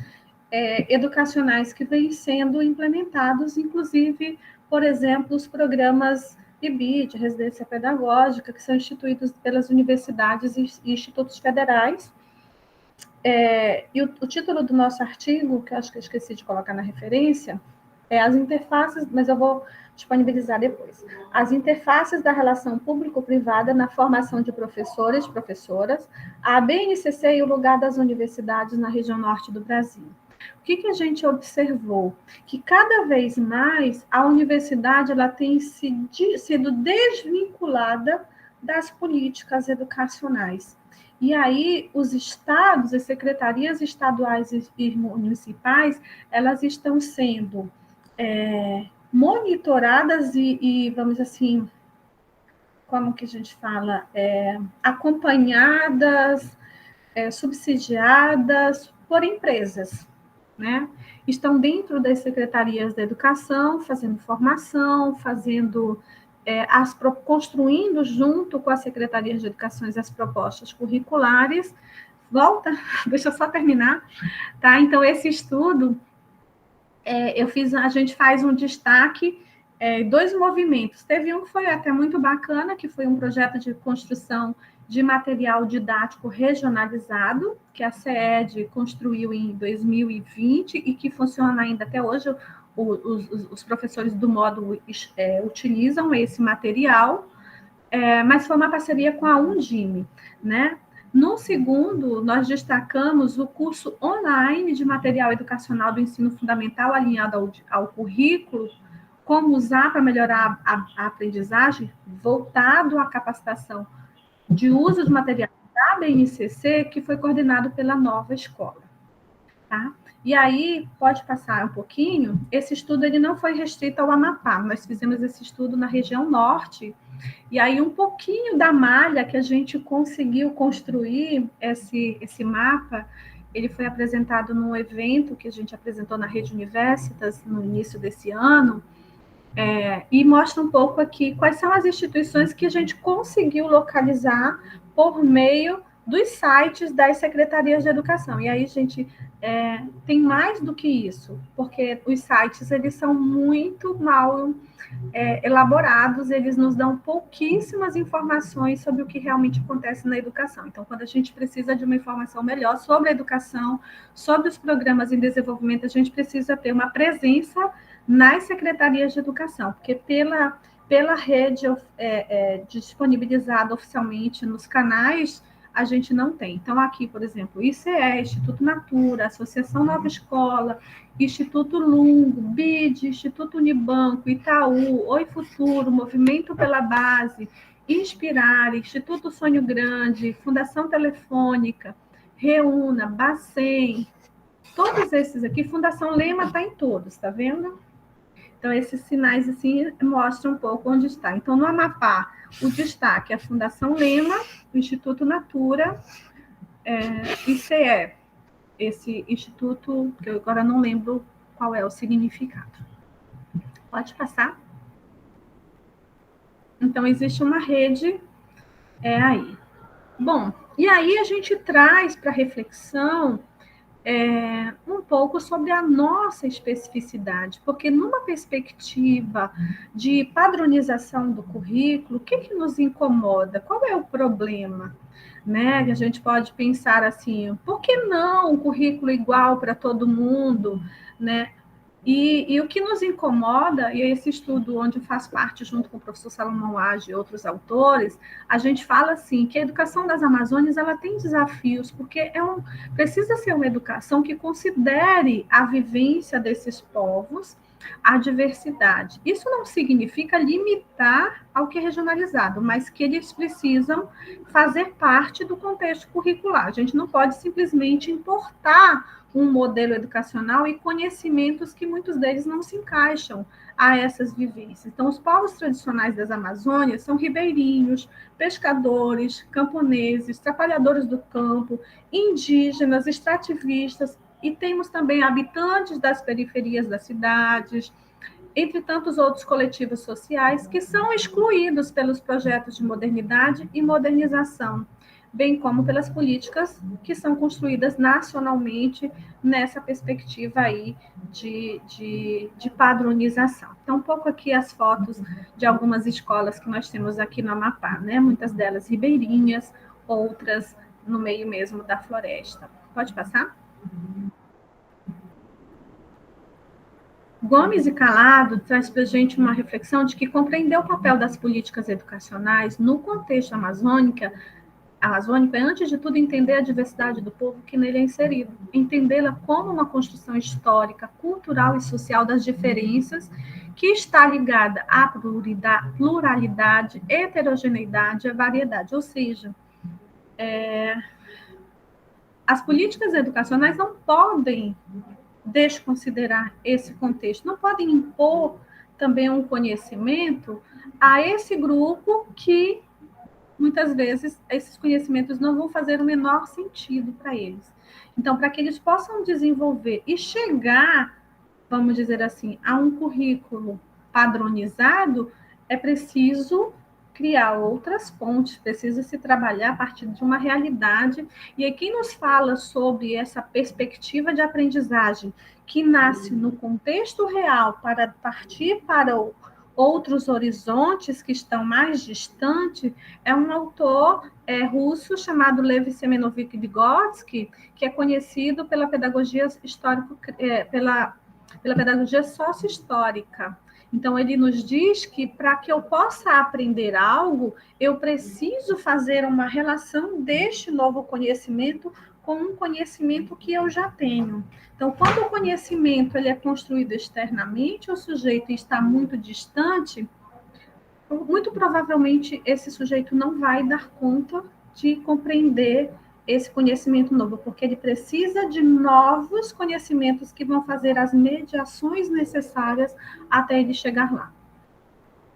educacionais que vêm sendo implementados, inclusive, por exemplo, os programas IBID, residência pedagógica, que são instituídos pelas universidades e institutos federais. E o título do nosso artigo, que eu acho que eu esqueci de colocar na referência, é as interfaces, mas eu vou disponibilizar depois. As interfaces da relação público-privada na formação de professores e professoras, a BNCC e o lugar das universidades na região norte do Brasil. O que a gente observou? Que cada vez mais a universidade ela tem sido desvinculada das políticas educacionais. E aí, os estados, as secretarias estaduais e municipais, elas estão sendo monitoradas e, vamos assim, como que a gente fala? Acompanhadas, subsidiadas por empresas, né? Estão dentro das secretarias da educação, fazendo formação, construindo junto com as secretarias de educação as propostas curriculares. Deixa eu só terminar, tá? Então, esse estudo, a gente faz um destaque, 2 movimentos. Teve um que foi até muito bacana, que foi um projeto de construção de material didático regionalizado, que a CED construiu em 2020 e que funciona ainda até hoje. Os professores do módulo utilizam esse material, mas foi uma parceria com a Undime, né? No segundo, nós destacamos o curso online de material educacional do ensino fundamental alinhado ao currículo, como usar para melhorar a aprendizagem, voltado à capacitação de uso de material da BNCC, que foi coordenado pela Nova Escola. Tá? E aí, pode passar um pouquinho, esse estudo ele não foi restrito ao Amapá, nós fizemos esse estudo na região norte, e aí um pouquinho da malha que a gente conseguiu construir, esse mapa, ele foi apresentado num evento que a gente apresentou na Rede Universitas no início desse ano, e mostra um pouco aqui quais são as instituições que a gente conseguiu localizar por meio dos sites das secretarias de educação. E aí, gente, tem mais do que isso, porque os sites eles são muito mal elaborados, eles nos dão pouquíssimas informações sobre o que realmente acontece na educação. Então, quando a gente precisa de uma informação melhor sobre a educação, sobre os programas em desenvolvimento, a gente precisa ter uma presença nas secretarias de educação, porque pela rede disponibilizada oficialmente nos canais, a gente não tem. Então, aqui, por exemplo, ICE, Instituto Natura, Associação Nova Escola, Instituto Lungo, BID, Instituto Unibanco, Itaú, Oi Futuro, Movimento pela Base, Inspirar, Instituto Sonho Grande, Fundação Telefônica, Reúna, Bacen, todos esses aqui, Fundação Lema está em todos, tá vendo? Então, esses sinais, assim, mostram um pouco onde está. Então, no Amapá, o destaque é a Fundação Lema, o Instituto Natura, ICE, esse instituto, que eu agora não lembro qual é o significado. Pode passar? Então, existe uma rede aí. Bom, e aí a gente traz para reflexão um pouco sobre a nossa especificidade, porque numa perspectiva de padronização do currículo, o que nos incomoda? Qual é o problema? Né? A gente pode pensar assim, por que não um currículo igual para todo mundo? Né? E o que nos incomoda, e esse estudo onde faz parte junto com o professor Salomão Age e outros autores, a gente fala assim, que a educação das Amazônias ela tem desafios, porque precisa ser uma educação que considere a vivência desses povos, a diversidade. Isso não significa limitar ao que é regionalizado, mas que eles precisam fazer parte do contexto curricular. A gente não pode simplesmente importar um modelo educacional e conhecimentos que muitos deles não se encaixam a essas vivências. Então, os povos tradicionais das Amazônias são ribeirinhos, pescadores, camponeses, trabalhadores do campo, indígenas, extrativistas, e temos também habitantes das periferias das cidades, entre tantos outros coletivos sociais que são excluídos pelos projetos de modernidade e modernização bem como pelas políticas que são construídas nacionalmente nessa perspectiva aí de padronização. Então, um pouco aqui as fotos de algumas escolas que nós temos aqui no Amapá, né? Muitas delas ribeirinhas, outras no meio mesmo da floresta. Pode passar? Gomes e Calado traz para a gente uma reflexão de que compreender o papel das políticas educacionais no contexto amazônico é, antes de tudo, entender a diversidade do povo que nele é inserido, entendê-la como uma construção histórica, cultural e social das diferenças, que está ligada à pluralidade, heterogeneidade e variedade, ou seja, as políticas educacionais não podem desconsiderar esse contexto, não podem impor também um conhecimento a esse grupo que muitas vezes esses conhecimentos não vão fazer o menor sentido para eles. Então, para que eles possam desenvolver e chegar, vamos dizer assim, a um currículo padronizado, é preciso criar outras pontes, precisa se trabalhar a partir de uma realidade. E aí, quem nos fala sobre essa perspectiva de aprendizagem que nasce no contexto real para partir para outros horizontes que estão mais distantes, é um autor russo chamado Lev Semenovich-Vygotsky, que é conhecido pela pedagogia histórico, pela pedagogia sócio-histórica. Então, ele nos diz que para que eu possa aprender algo, eu preciso fazer uma relação deste novo conhecimento com um conhecimento que eu já tenho. Então, quando o conhecimento ele é construído externamente, o sujeito está muito distante, muito provavelmente esse sujeito não vai dar conta de compreender esse conhecimento novo, porque ele precisa de novos conhecimentos que vão fazer as mediações necessárias até ele chegar lá.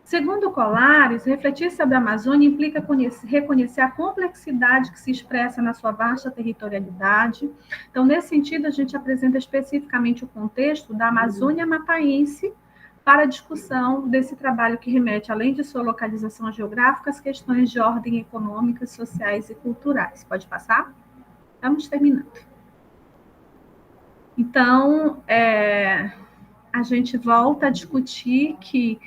Segundo Colares, refletir sobre a Amazônia implica reconhecer a complexidade que se expressa na sua vasta territorialidade. Então, nesse sentido, a gente apresenta especificamente o contexto da Amazônia mapaense para a discussão desse trabalho que remete, além de sua localização geográfica, às questões de ordem econômicas, sociais e culturais. Pode passar? Estamos terminando. Então, a gente volta a discutir que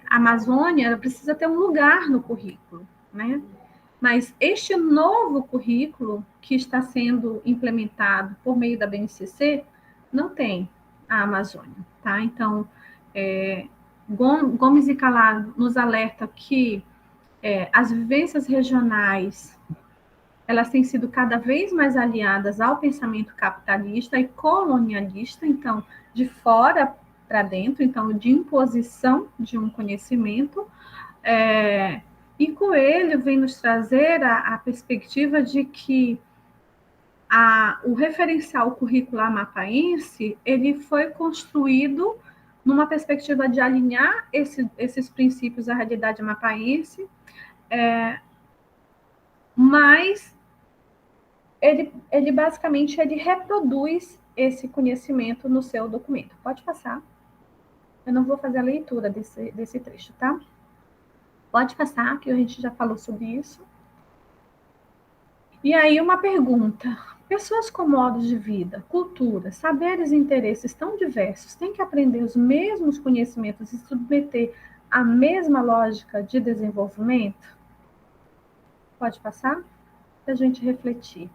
a Amazônia precisa ter um lugar no currículo, né? Mas este novo currículo que está sendo implementado por meio da BNCC não tem a Amazônia, tá? Então, Gomes e Calado nos alerta que as vivências regionais elas têm sido cada vez mais aliadas ao pensamento capitalista e colonialista, então, de fora para dentro, então, de imposição de um conhecimento. E Coelho vem nos trazer a perspectiva de que o referencial curricular mapaense ele foi construído numa perspectiva de alinhar esses princípios à realidade mapaense, mas ele basicamente ele reproduz esse conhecimento no seu documento. Pode passar. Eu não vou fazer a leitura desse trecho, tá? Pode passar, que a gente já falou sobre isso. E aí uma pergunta. Pessoas com modos de vida, cultura, saberes e interesses tão diversos têm que aprender os mesmos conhecimentos e submeter à mesma lógica de desenvolvimento? Pode passar? Para a gente refletir.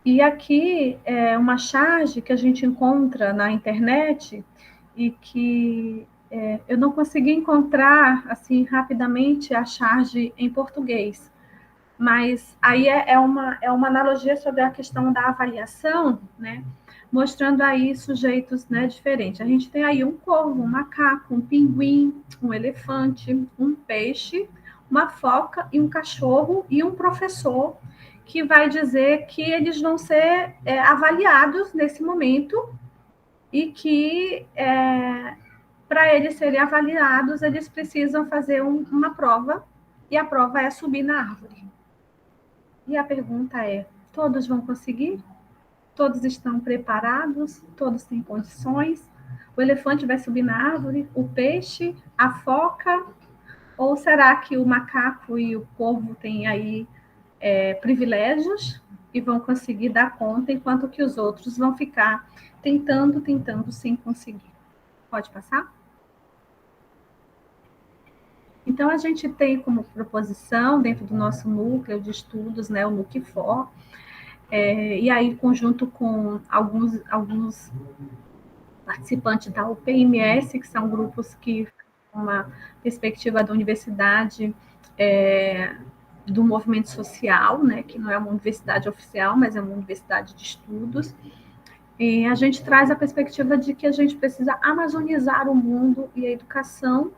E aqui é uma charge que a gente encontra na internet e que eu não consegui encontrar assim rapidamente a charge em português. Mas aí é uma analogia sobre a questão da avaliação, né? Mostrando aí sujeitos, né, diferentes. A gente tem aí um corvo, um macaco, um pinguim, um elefante, um peixe, uma foca e um cachorro e um professor que vai dizer que eles vão ser avaliados nesse momento e que para eles serem avaliados, eles precisam fazer uma prova e a prova é subir na árvore. E a pergunta é, todos vão conseguir? Todos estão preparados? Todos têm condições? O elefante vai subir na árvore? O peixe? A foca? Ou será que o macaco e o corvo têm aí privilégios e vão conseguir dar conta, enquanto que os outros vão ficar tentando, sem conseguir. Pode passar? Então, a gente tem como proposição, dentro do nosso núcleo de estudos, né, o NUC4, e aí, conjunto com alguns participantes da UPMS, que são grupos que uma perspectiva da universidade, do movimento social, né, que não é uma universidade oficial, mas é uma universidade de estudos, e a gente traz a perspectiva de que a gente precisa amazonizar o mundo e a educação,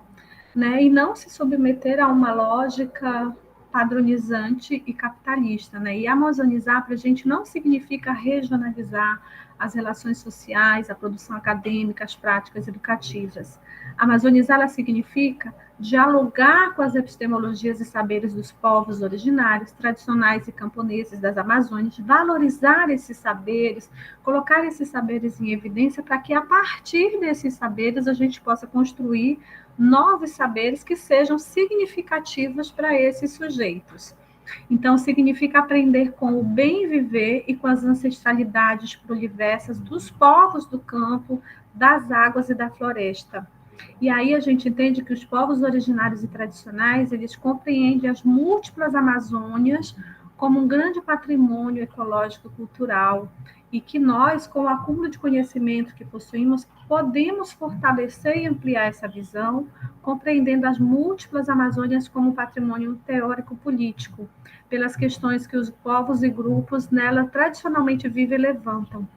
né, e não se submeter a uma lógica padronizante e capitalista, né? E amazonizar para a gente não significa regionalizar as relações sociais, a produção acadêmica, as práticas educativas. Amazonizar ela significa dialogar com as epistemologias e saberes dos povos originários, tradicionais e camponeses das Amazônias, valorizar esses saberes, colocar esses saberes em evidência para que, a partir desses saberes, a gente possa construir novos saberes que sejam significativos para esses sujeitos. Então, significa aprender com o bem viver e com as ancestralidades pluriversas dos povos do campo, das águas e da floresta. E aí a gente entende que os povos originários e tradicionais, eles compreendem as múltiplas Amazônias como um grande patrimônio ecológico e cultural, e que nós, com o acúmulo de conhecimento que possuímos, podemos fortalecer e ampliar essa visão, compreendendo as múltiplas Amazônias como patrimônio teórico-político, pelas questões que os povos e grupos nela tradicionalmente vivem e levantam,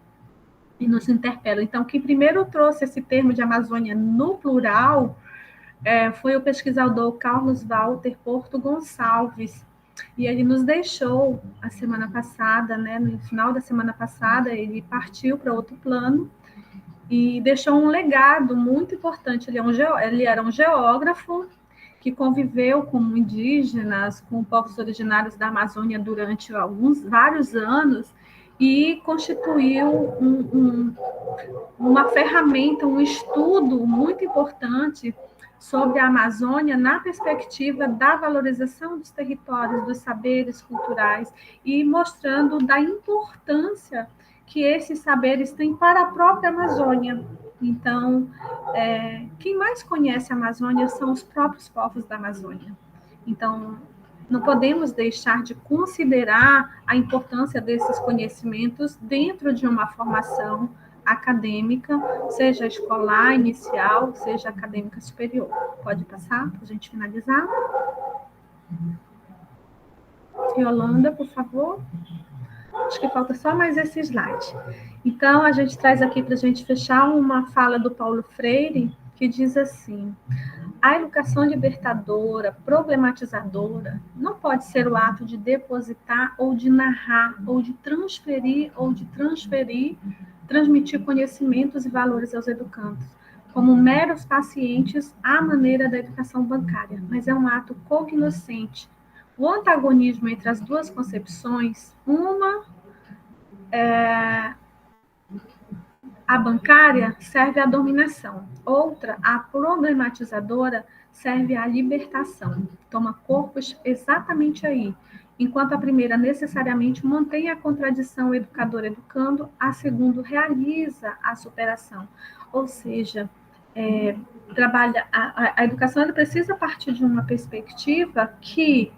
e nos interpelam. Então, quem primeiro trouxe esse termo de Amazônia no plural foi o pesquisador Carlos Walter Porto Gonçalves, e ele nos deixou a semana passada, né, no final da semana passada, ele partiu para outro plano e deixou um legado muito importante. Ele era um geógrafo que conviveu com indígenas, com povos originários da Amazônia durante vários anos e constituiu uma ferramenta, um estudo muito importante sobre a Amazônia na perspectiva da valorização dos territórios, dos saberes culturais, e mostrando da importância que esses saberes têm para a própria Amazônia. Então, quem mais conhece a Amazônia são os próprios povos da Amazônia. Então, não podemos deixar de considerar a importância desses conhecimentos dentro de uma formação acadêmica, seja escolar, inicial, seja acadêmica superior. Pode passar, para a gente finalizar? Yolanda, por favor. Acho que falta só mais esse slide. Então, a gente traz aqui para a gente fechar uma fala do Paulo Freire, que diz assim: a educação libertadora, problematizadora, não pode ser o ato de depositar ou de narrar, ou de transmitir conhecimentos e valores aos educandos, como meros pacientes à maneira da educação bancária, mas é um ato cognoscente. O antagonismo entre as duas concepções, uma, a bancária, serve à dominação, outra, a problematizadora, serve à libertação. Toma corpo exatamente aí. Enquanto a primeira necessariamente mantém a contradição educador-educando, a segunda realiza a superação. Ou seja, a educação ela precisa partir de uma perspectiva que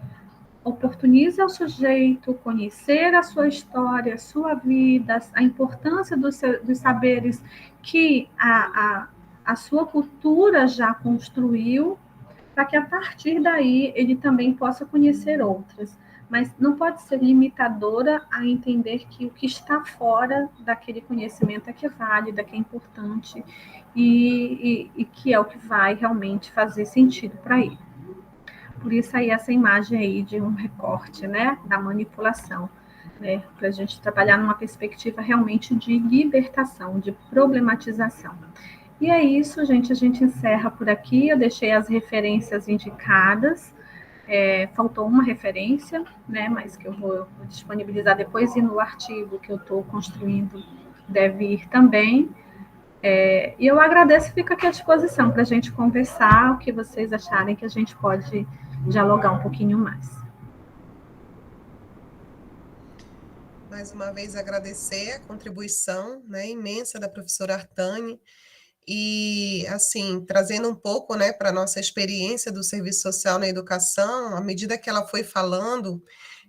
oportuniza ao sujeito conhecer a sua história, a sua vida, a importância dos saberes que a sua cultura já construiu, para que a partir daí ele também possa conhecer outras. Mas não pode ser limitadora a entender que o que está fora daquele conhecimento é que é válido, é que é importante e que é o que vai realmente fazer sentido para ele. Por isso aí essa imagem aí de um recorte, né, da manipulação, né, para a gente trabalhar numa perspectiva realmente de libertação, de problematização. E é isso, gente, a gente encerra por aqui. Eu deixei as referências indicadas. Faltou uma referência, né, mas que eu vou disponibilizar depois, e no artigo que eu estou construindo deve ir também. E eu agradeço, fico aqui à disposição para a gente conversar, o que vocês acharem que a gente pode dialogar um pouquinho mais. mais uma vez agradecer a contribuição, né, imensa da professora Artane, e, assim, trazendo um pouco, né, para a nossa experiência do serviço social na educação, à medida que ela foi falando,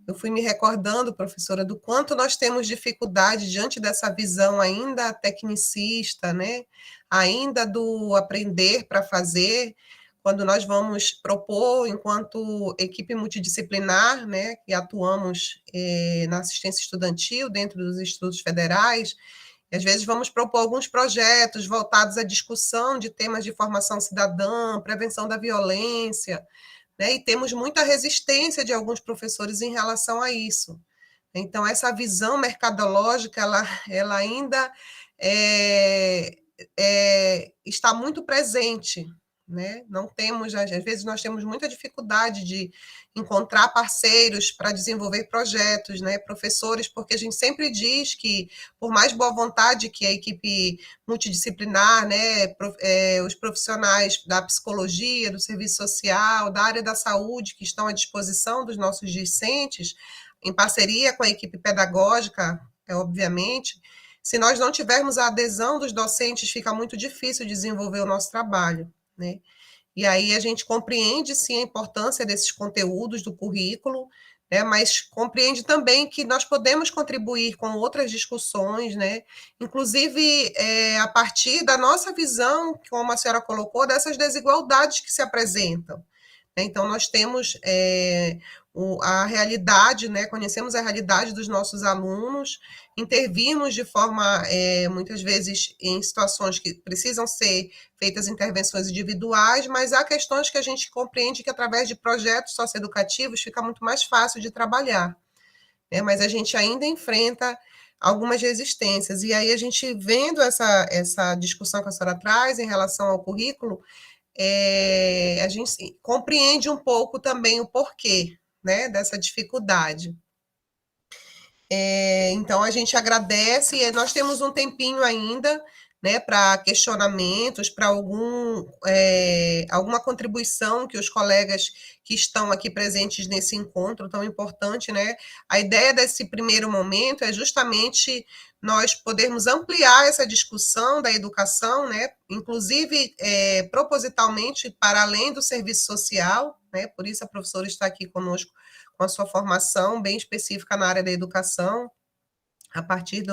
eu fui me recordando, professora, do quanto nós temos dificuldade diante dessa visão ainda tecnicista, né, ainda do aprender para fazer, quando nós vamos propor, enquanto equipe multidisciplinar, né, que atuamos na assistência estudantil dentro dos institutos federais, e às vezes vamos propor alguns projetos voltados à discussão de temas de formação cidadã, prevenção da violência, né? E temos muita resistência de alguns professores em relação a isso. Então, essa visão mercadológica, ela ainda está muito presente, né? Não temos, às vezes nós temos muita dificuldade de encontrar parceiros para desenvolver projetos, né? Professores, porque a gente sempre diz que, por mais boa vontade que a equipe multidisciplinar, né, os profissionais da psicologia, do serviço social, da área da saúde, que estão à disposição dos nossos discentes, em parceria com a equipe pedagógica, obviamente, se nós não tivermos a adesão dos docentes, fica muito difícil desenvolver o nosso trabalho, né? E aí a gente compreende, sim, a importância desses conteúdos do currículo, né? Mas compreende também que nós podemos contribuir com outras discussões, né? Inclusive, a partir da nossa visão, como a senhora colocou, dessas desigualdades que se apresentam. Então, nós temos a realidade, né? Conhecemos a realidade dos nossos alunos, intervimos de forma, muitas vezes, em situações que precisam ser feitas intervenções individuais, mas há questões que a gente compreende que, através de projetos socioeducativos, fica muito mais fácil de trabalhar, né? Mas a gente ainda enfrenta algumas resistências. E aí, a gente vendo essa discussão que a senhora traz em relação ao currículo, a gente compreende um pouco também o porquê, né, dessa dificuldade. Então, a gente agradece, e nós temos um tempinho ainda, né, para questionamentos, para alguma contribuição que os colegas que estão aqui presentes nesse encontro tão importante, né? A ideia desse primeiro momento é justamente nós podermos ampliar essa discussão da educação, né? Inclusive, propositalmente, para além do serviço social, né? Por isso a professora está aqui conosco com a sua formação bem específica na área da educação, a partir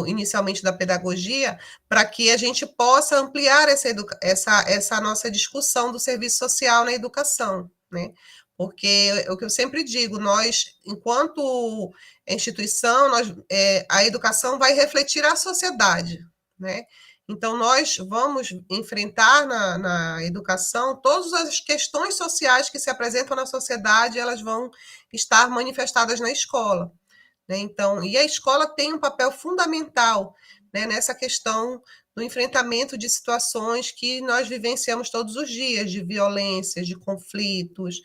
inicialmente da pedagogia, para que a gente possa ampliar essa nossa discussão do serviço social na educação, né? Porque é o que eu sempre digo, nós, enquanto instituição, a educação vai refletir a sociedade, né? Então, nós vamos enfrentar na educação todas as questões sociais que se apresentam na sociedade, elas vão estar manifestadas na escola, né? Então, e a escola tem um papel fundamental, né, nessa questão do enfrentamento de situações que nós vivenciamos todos os dias, de violências, de conflitos,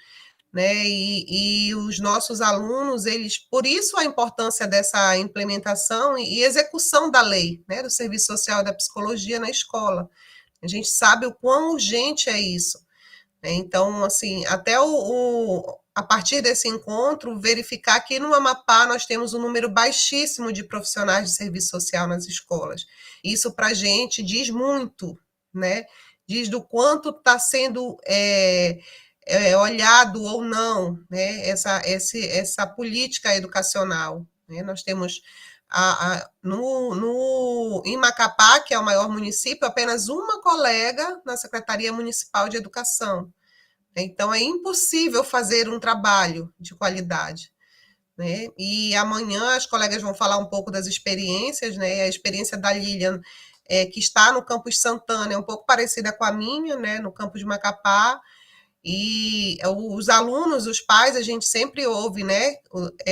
né? E os nossos alunos, por isso a importância dessa implementação e execução da lei, né, do serviço social e da psicologia na escola. A gente sabe o quão urgente é isso, né? Então, assim, até a partir desse encontro, verificar que no Amapá nós temos um número baixíssimo de profissionais de serviço social nas escolas. Isso, para a gente, diz muito, né? Diz do quanto está sendo olhado ou não, né? Essa política educacional, né? Nós temos em Macapá, que é o maior município, apenas uma colega na Secretaria Municipal de Educação. Então, é impossível fazer um trabalho de qualidade, né? E amanhã as colegas vão falar um pouco das experiências, né? A experiência da Lilian, que está no campus Santana, é um pouco parecida com a minha, né? No campus de Macapá. E os alunos, os pais, a gente sempre ouve, né,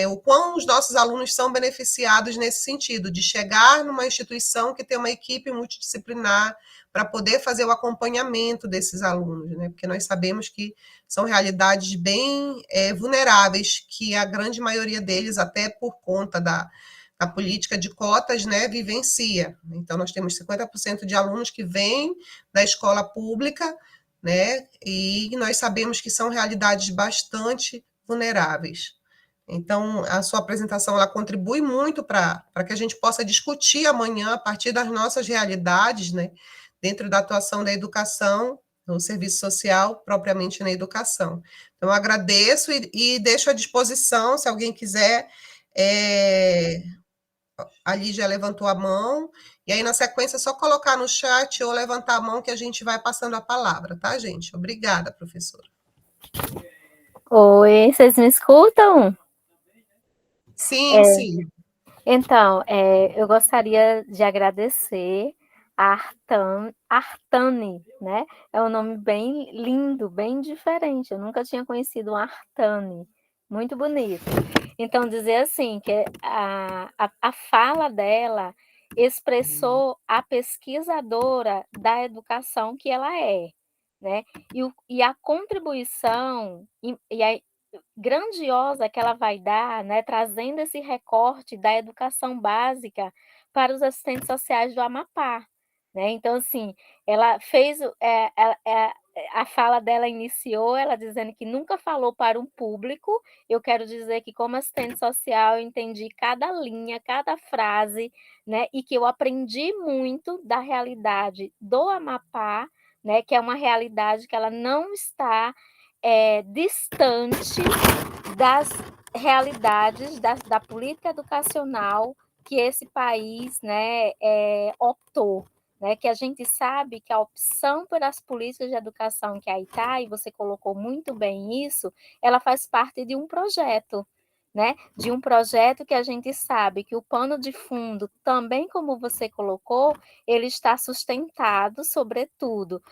o quão os nossos alunos são beneficiados nesse sentido, de chegar numa instituição que tem uma equipe multidisciplinar para poder fazer o acompanhamento desses alunos, né, porque nós sabemos que são realidades bem vulneráveis, que a grande maioria deles, até por conta da política de cotas, né, vivencia. Então, nós temos 50% de alunos que vêm da escola pública, né? E nós sabemos que são realidades bastante vulneráveis, Então, a sua apresentação ela contribui muito para que a gente possa discutir amanhã, a partir das nossas realidades, né, dentro da atuação da educação, no serviço social, propriamente na educação. Então, eu agradeço e deixo à disposição, se alguém quiser. A Lígia levantou a mão, e aí, na sequência, é só colocar no chat ou levantar a mão que a gente vai passando a palavra, tá, gente? Obrigada, professora. Oi, vocês me escutam? Sim, sim. Então, eu gostaria de agradecer a Artane, né? É um nome bem lindo, bem diferente. Eu nunca tinha conhecido uma Artane. Muito bonito. Então, dizer assim, que a fala dela expressou a pesquisadora da educação que ela é, né? E a contribuição e a grandiosa que ela vai dar, né, trazendo esse recorte da educação básica para os assistentes sociais do Amapá, né? Então, assim, ela fez a fala dela iniciou ela dizendo que nunca falou para um público. Eu quero dizer que, como assistente social, eu entendi cada linha, cada frase, né? E que eu aprendi muito da realidade do Amapá, né? Que é uma realidade que ela não está distante das realidades da política educacional que esse país, né, optou. Né, que a gente sabe que a opção pelas políticas de educação que aí está, e você colocou muito bem isso, ela faz parte de um projeto, né? De um projeto que a gente sabe que o pano de fundo, também como você colocou, ele está sustentado, sobretudo,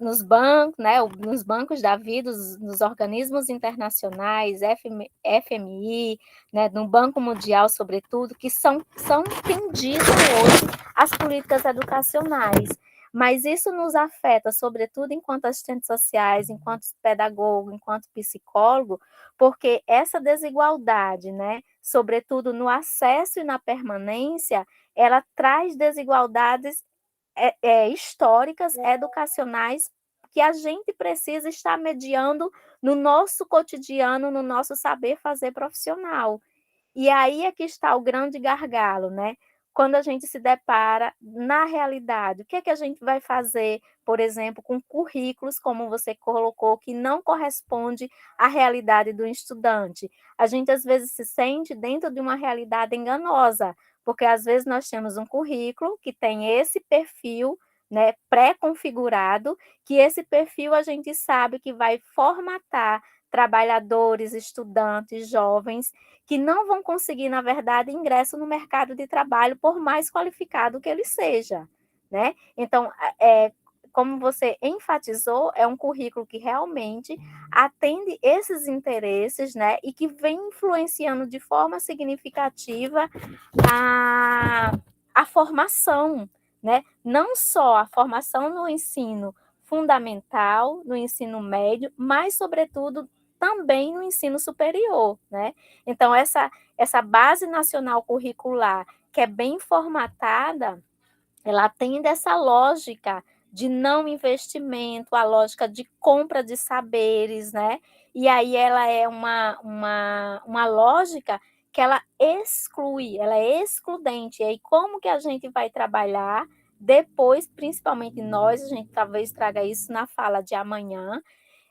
nos bancos, né? Nos bancos da vida, nos organismos internacionais, FMI, né? No Banco Mundial, sobretudo, que são quem ditam hoje as políticas educacionais. Mas isso nos afeta, sobretudo enquanto assistentes sociais, enquanto pedagogo, enquanto psicólogo, porque essa desigualdade, né, sobretudo no acesso e na permanência, ela traz desigualdades históricas, educacionais, que a gente precisa estar mediando no nosso cotidiano, no nosso saber fazer profissional. E aí é que está o grande gargalo, né? Quando a gente se depara na realidade, o que é que a gente vai fazer, por exemplo, com currículos, como você colocou, que não corresponde à realidade do estudante? A gente, às vezes, se sente dentro de uma realidade enganosa, porque, às vezes, nós temos um currículo que tem esse perfil, né, pré-configurado, que esse perfil a gente sabe que vai formatar trabalhadores, estudantes, jovens, que não vão conseguir, na verdade, ingresso no mercado de trabalho, por mais qualificado que ele seja, né? Então, como você enfatizou, é um currículo que realmente atende esses interesses, né? E que vem influenciando de forma significativa a formação, né? Não só a formação no ensino fundamental, no ensino médio, mas, sobretudo, também no ensino superior, né? Então, essa base nacional curricular, que é bem formatada, ela atende essa lógica de não investimento, a lógica de compra de saberes, né? E aí ela é uma lógica que ela exclui, ela é excludente. E aí como que a gente vai trabalhar depois, principalmente nós, a gente talvez traga isso na fala de amanhã,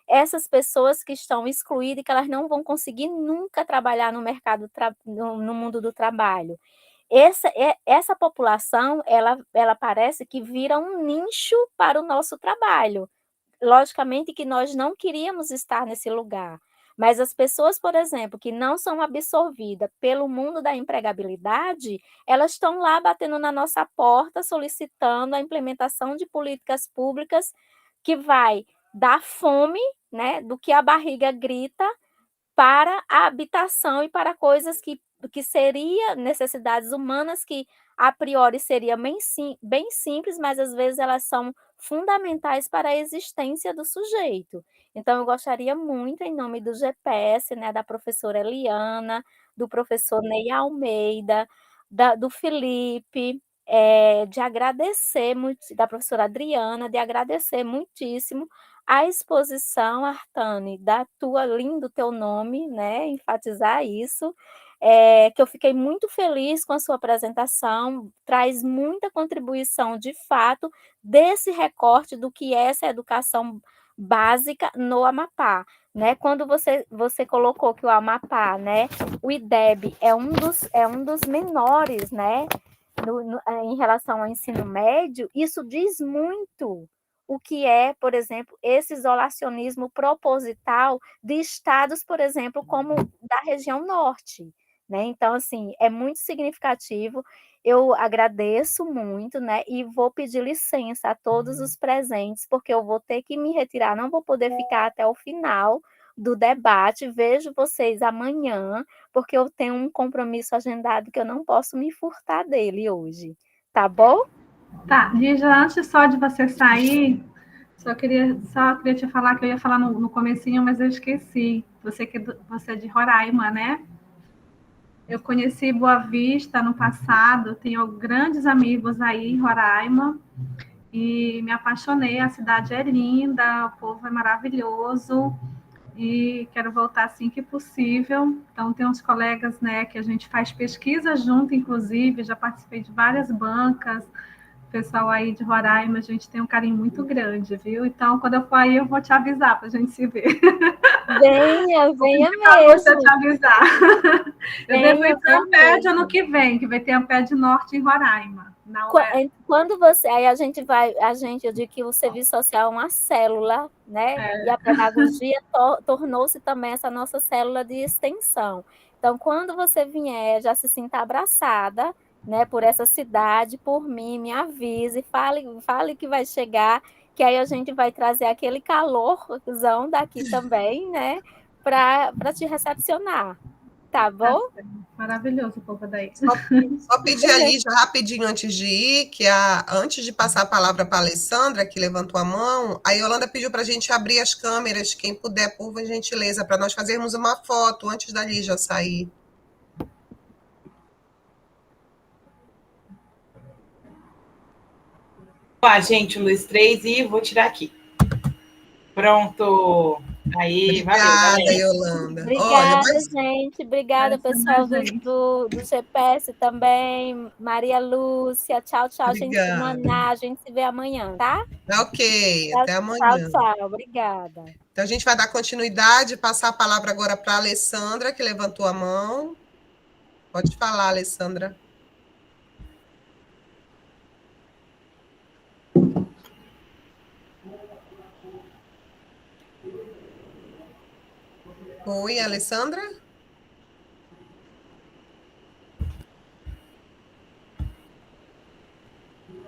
essas pessoas que estão excluídas e que elas não vão conseguir nunca trabalhar no mercado, no mundo do trabalho. Essa população, ela parece que vira um nicho para o nosso trabalho. Logicamente que nós não queríamos estar nesse lugar, mas as pessoas, por exemplo, que não são absorvidas pelo mundo da empregabilidade, elas estão lá batendo na nossa porta, solicitando a implementação de políticas públicas que vai dar fome, né, do que a barriga grita, para a habitação e para coisas que seria necessidades humanas que a priori seria bem simples, mas às vezes elas são fundamentais para a existência do sujeito. Então eu gostaria muito, em nome do GPS, né, da professora Eliana, do professor Ney Almeida, do Felipe, de agradecer muito, da professora Adriana, de agradecer muitíssimo a exposição, Artane, da tua lindo teu nome, né? Enfatizar isso. Que eu fiquei muito feliz com a sua apresentação, traz muita contribuição, de fato, desse recorte do que é essa educação básica no Amapá, né? Quando você colocou que o Amapá, né, o IDEB é um dos menores, né, em relação ao ensino médio, isso diz muito o que é, por exemplo, esse isolacionismo proposital de estados, por exemplo, como da região norte, né? Então, assim, é muito significativo. Eu agradeço muito, né? E vou pedir licença a todos os presentes, porque eu vou ter que me retirar, não vou poder ficar até o final do debate. Vejo vocês amanhã, porque eu tenho um compromisso agendado que eu não posso me furtar dele hoje. Tá bom? Tá, Lígia, antes só de você sair, só queria te falar que eu ia falar no comecinho, mas eu esqueci. Você é de Roraima, né? Eu conheci Boa Vista no passado, tenho grandes amigos aí em Roraima e me apaixonei. A cidade é linda, o povo é maravilhoso e quero voltar assim que possível. Então, tem uns colegas, né, que a gente faz pesquisa junto, inclusive, já participei de várias bancas. O pessoal aí de Roraima, a gente tem um carinho muito grande, viu? Então, quando eu for aí, eu vou te avisar para a gente se ver. Venha Vou mesmo. te avisar. Eu devo ir para a Amped mesmo. ano que vem, que vai ter a Amped Norte em Roraima. Quando você. Aí a gente vai. Eu digo que o serviço social é uma célula, né? E a pedagogia tornou-se também essa nossa célula de extensão. Então, quando você vier, já se sinta abraçada, né, por essa cidade, por mim, me avise, fale que vai chegar, que aí a gente vai trazer aquele calorzão daqui também, né, para te recepcionar. Tá bom? Maravilhoso, povo daí. Só pedir a Lígia rapidinho antes de ir, antes de passar a palavra para a Alessandra, que levantou a mão, a Yolanda pediu para a gente abrir as câmeras, quem puder, por gentileza, para nós fazermos uma foto antes da Lígia sair. Gente, 1, 2, 3 e vou tirar aqui. Pronto. Aí, obrigada, valeu, Yolanda. Obrigada, gente. Obrigada, pessoal do GPS também. Maria Lúcia. Tchau, tchau, gente. Maná. A gente se vê amanhã, tá? Ok, até amanhã. Tchau, tchau. Obrigada. Então, a gente vai dar continuidade, passar a palavra agora para a Alessandra, que levantou a mão. Pode falar, Alessandra. Oi, Alessandra?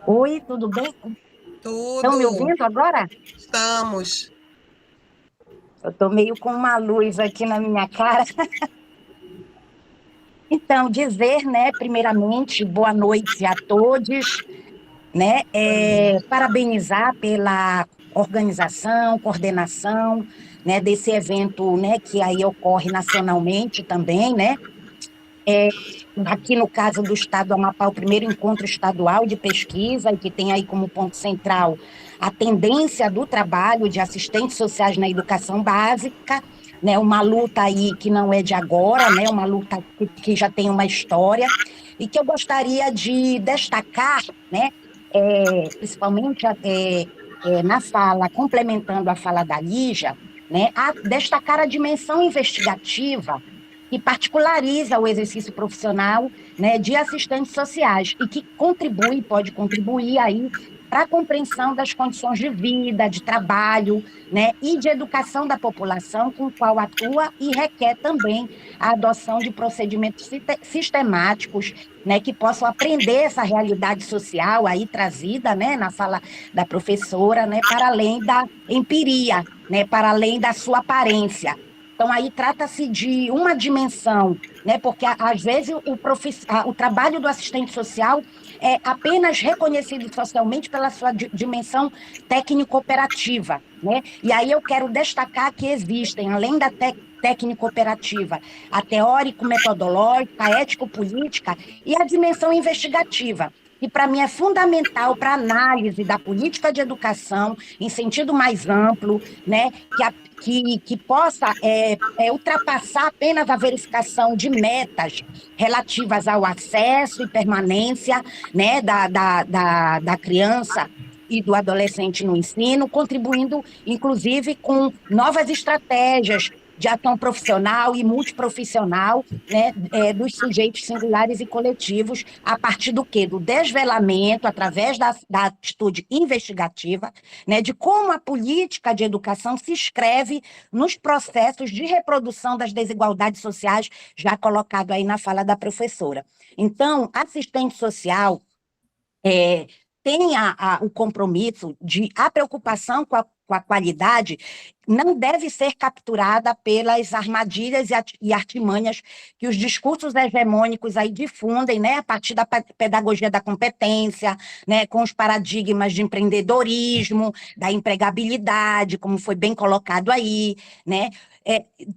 Oi, tudo bem? Tudo. Estão me ouvindo agora? Estamos. Eu estou meio com uma luz aqui na minha cara. Então, dizer, né, primeiramente, boa noite a todos, né, parabenizar pela organização, coordenação, né, desse evento, né, que aí ocorre nacionalmente também, né, aqui no caso do Estado do Amapá, o primeiro encontro estadual de pesquisa, e que tem aí como ponto central a tendência do trabalho de assistentes sociais na educação básica, né, uma luta aí que não é de agora, né, uma luta que já tem uma história, e que eu gostaria de destacar, né, principalmente na fala, complementando a fala da Lígia, né, a destacar a dimensão investigativa que particulariza o exercício profissional, né, de assistentes sociais e que pode contribuir aí para a compreensão das condições de vida, de trabalho, né, e de educação da população com o qual atua e requer também a adoção de procedimentos sistemáticos, né, que possam aprender essa realidade social aí trazida, né, na fala da professora, né, para além da empiria, né, para além da sua aparência. Então, aí trata-se de uma dimensão, né? Porque, às vezes, o trabalho do assistente social é apenas reconhecido socialmente pela sua dimensão técnico-operativa, né? E aí eu quero destacar que existem, além da técnico-operativa, a teórico-metodológica, a ético-política e a dimensão investigativa, que para mim é fundamental para a análise da política de educação em sentido mais amplo, né, que possa ultrapassar apenas a verificação de metas relativas ao acesso e permanência, né, da criança e do adolescente no ensino, contribuindo, inclusive, com novas estratégias de ação profissional e multiprofissional, né, dos sujeitos singulares e coletivos, a partir do quê? Do desvelamento, através da atitude investigativa, né, de como a política de educação se escreve nos processos de reprodução das desigualdades sociais, já colocado aí na fala da professora. Então, assistente social tem o compromisso de a preocupação com a qualidade não deve ser capturada pelas armadilhas e artimanhas que os discursos hegemônicos aí difundem, né, a partir da pedagogia da competência, né, com os paradigmas de empreendedorismo, da empregabilidade, como foi bem colocado aí, né,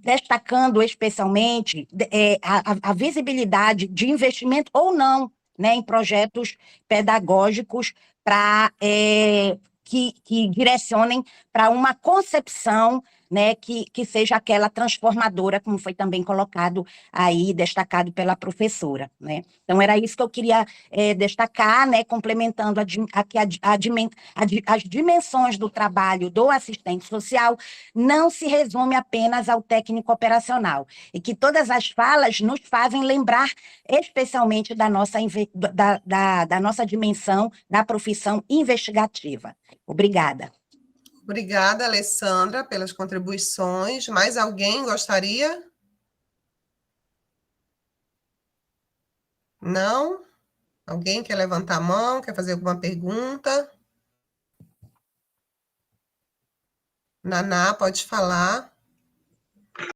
destacando especialmente a visibilidade de investimento ou não, né, em projetos pedagógicos para que direcionem para uma concepção, né, que seja aquela transformadora, como foi também colocado aí, destacado pela professora, né? Então, era isso que eu queria destacar, né, complementando as dimensões do trabalho do assistente social, não se resume apenas ao técnico operacional, e que todas as falas nos fazem lembrar especialmente da nossa dimensão da profissão investigativa. Obrigada. Obrigada, Alessandra, pelas contribuições. Mais alguém gostaria? Não? Alguém quer levantar a mão, quer fazer alguma pergunta? Naná, pode falar.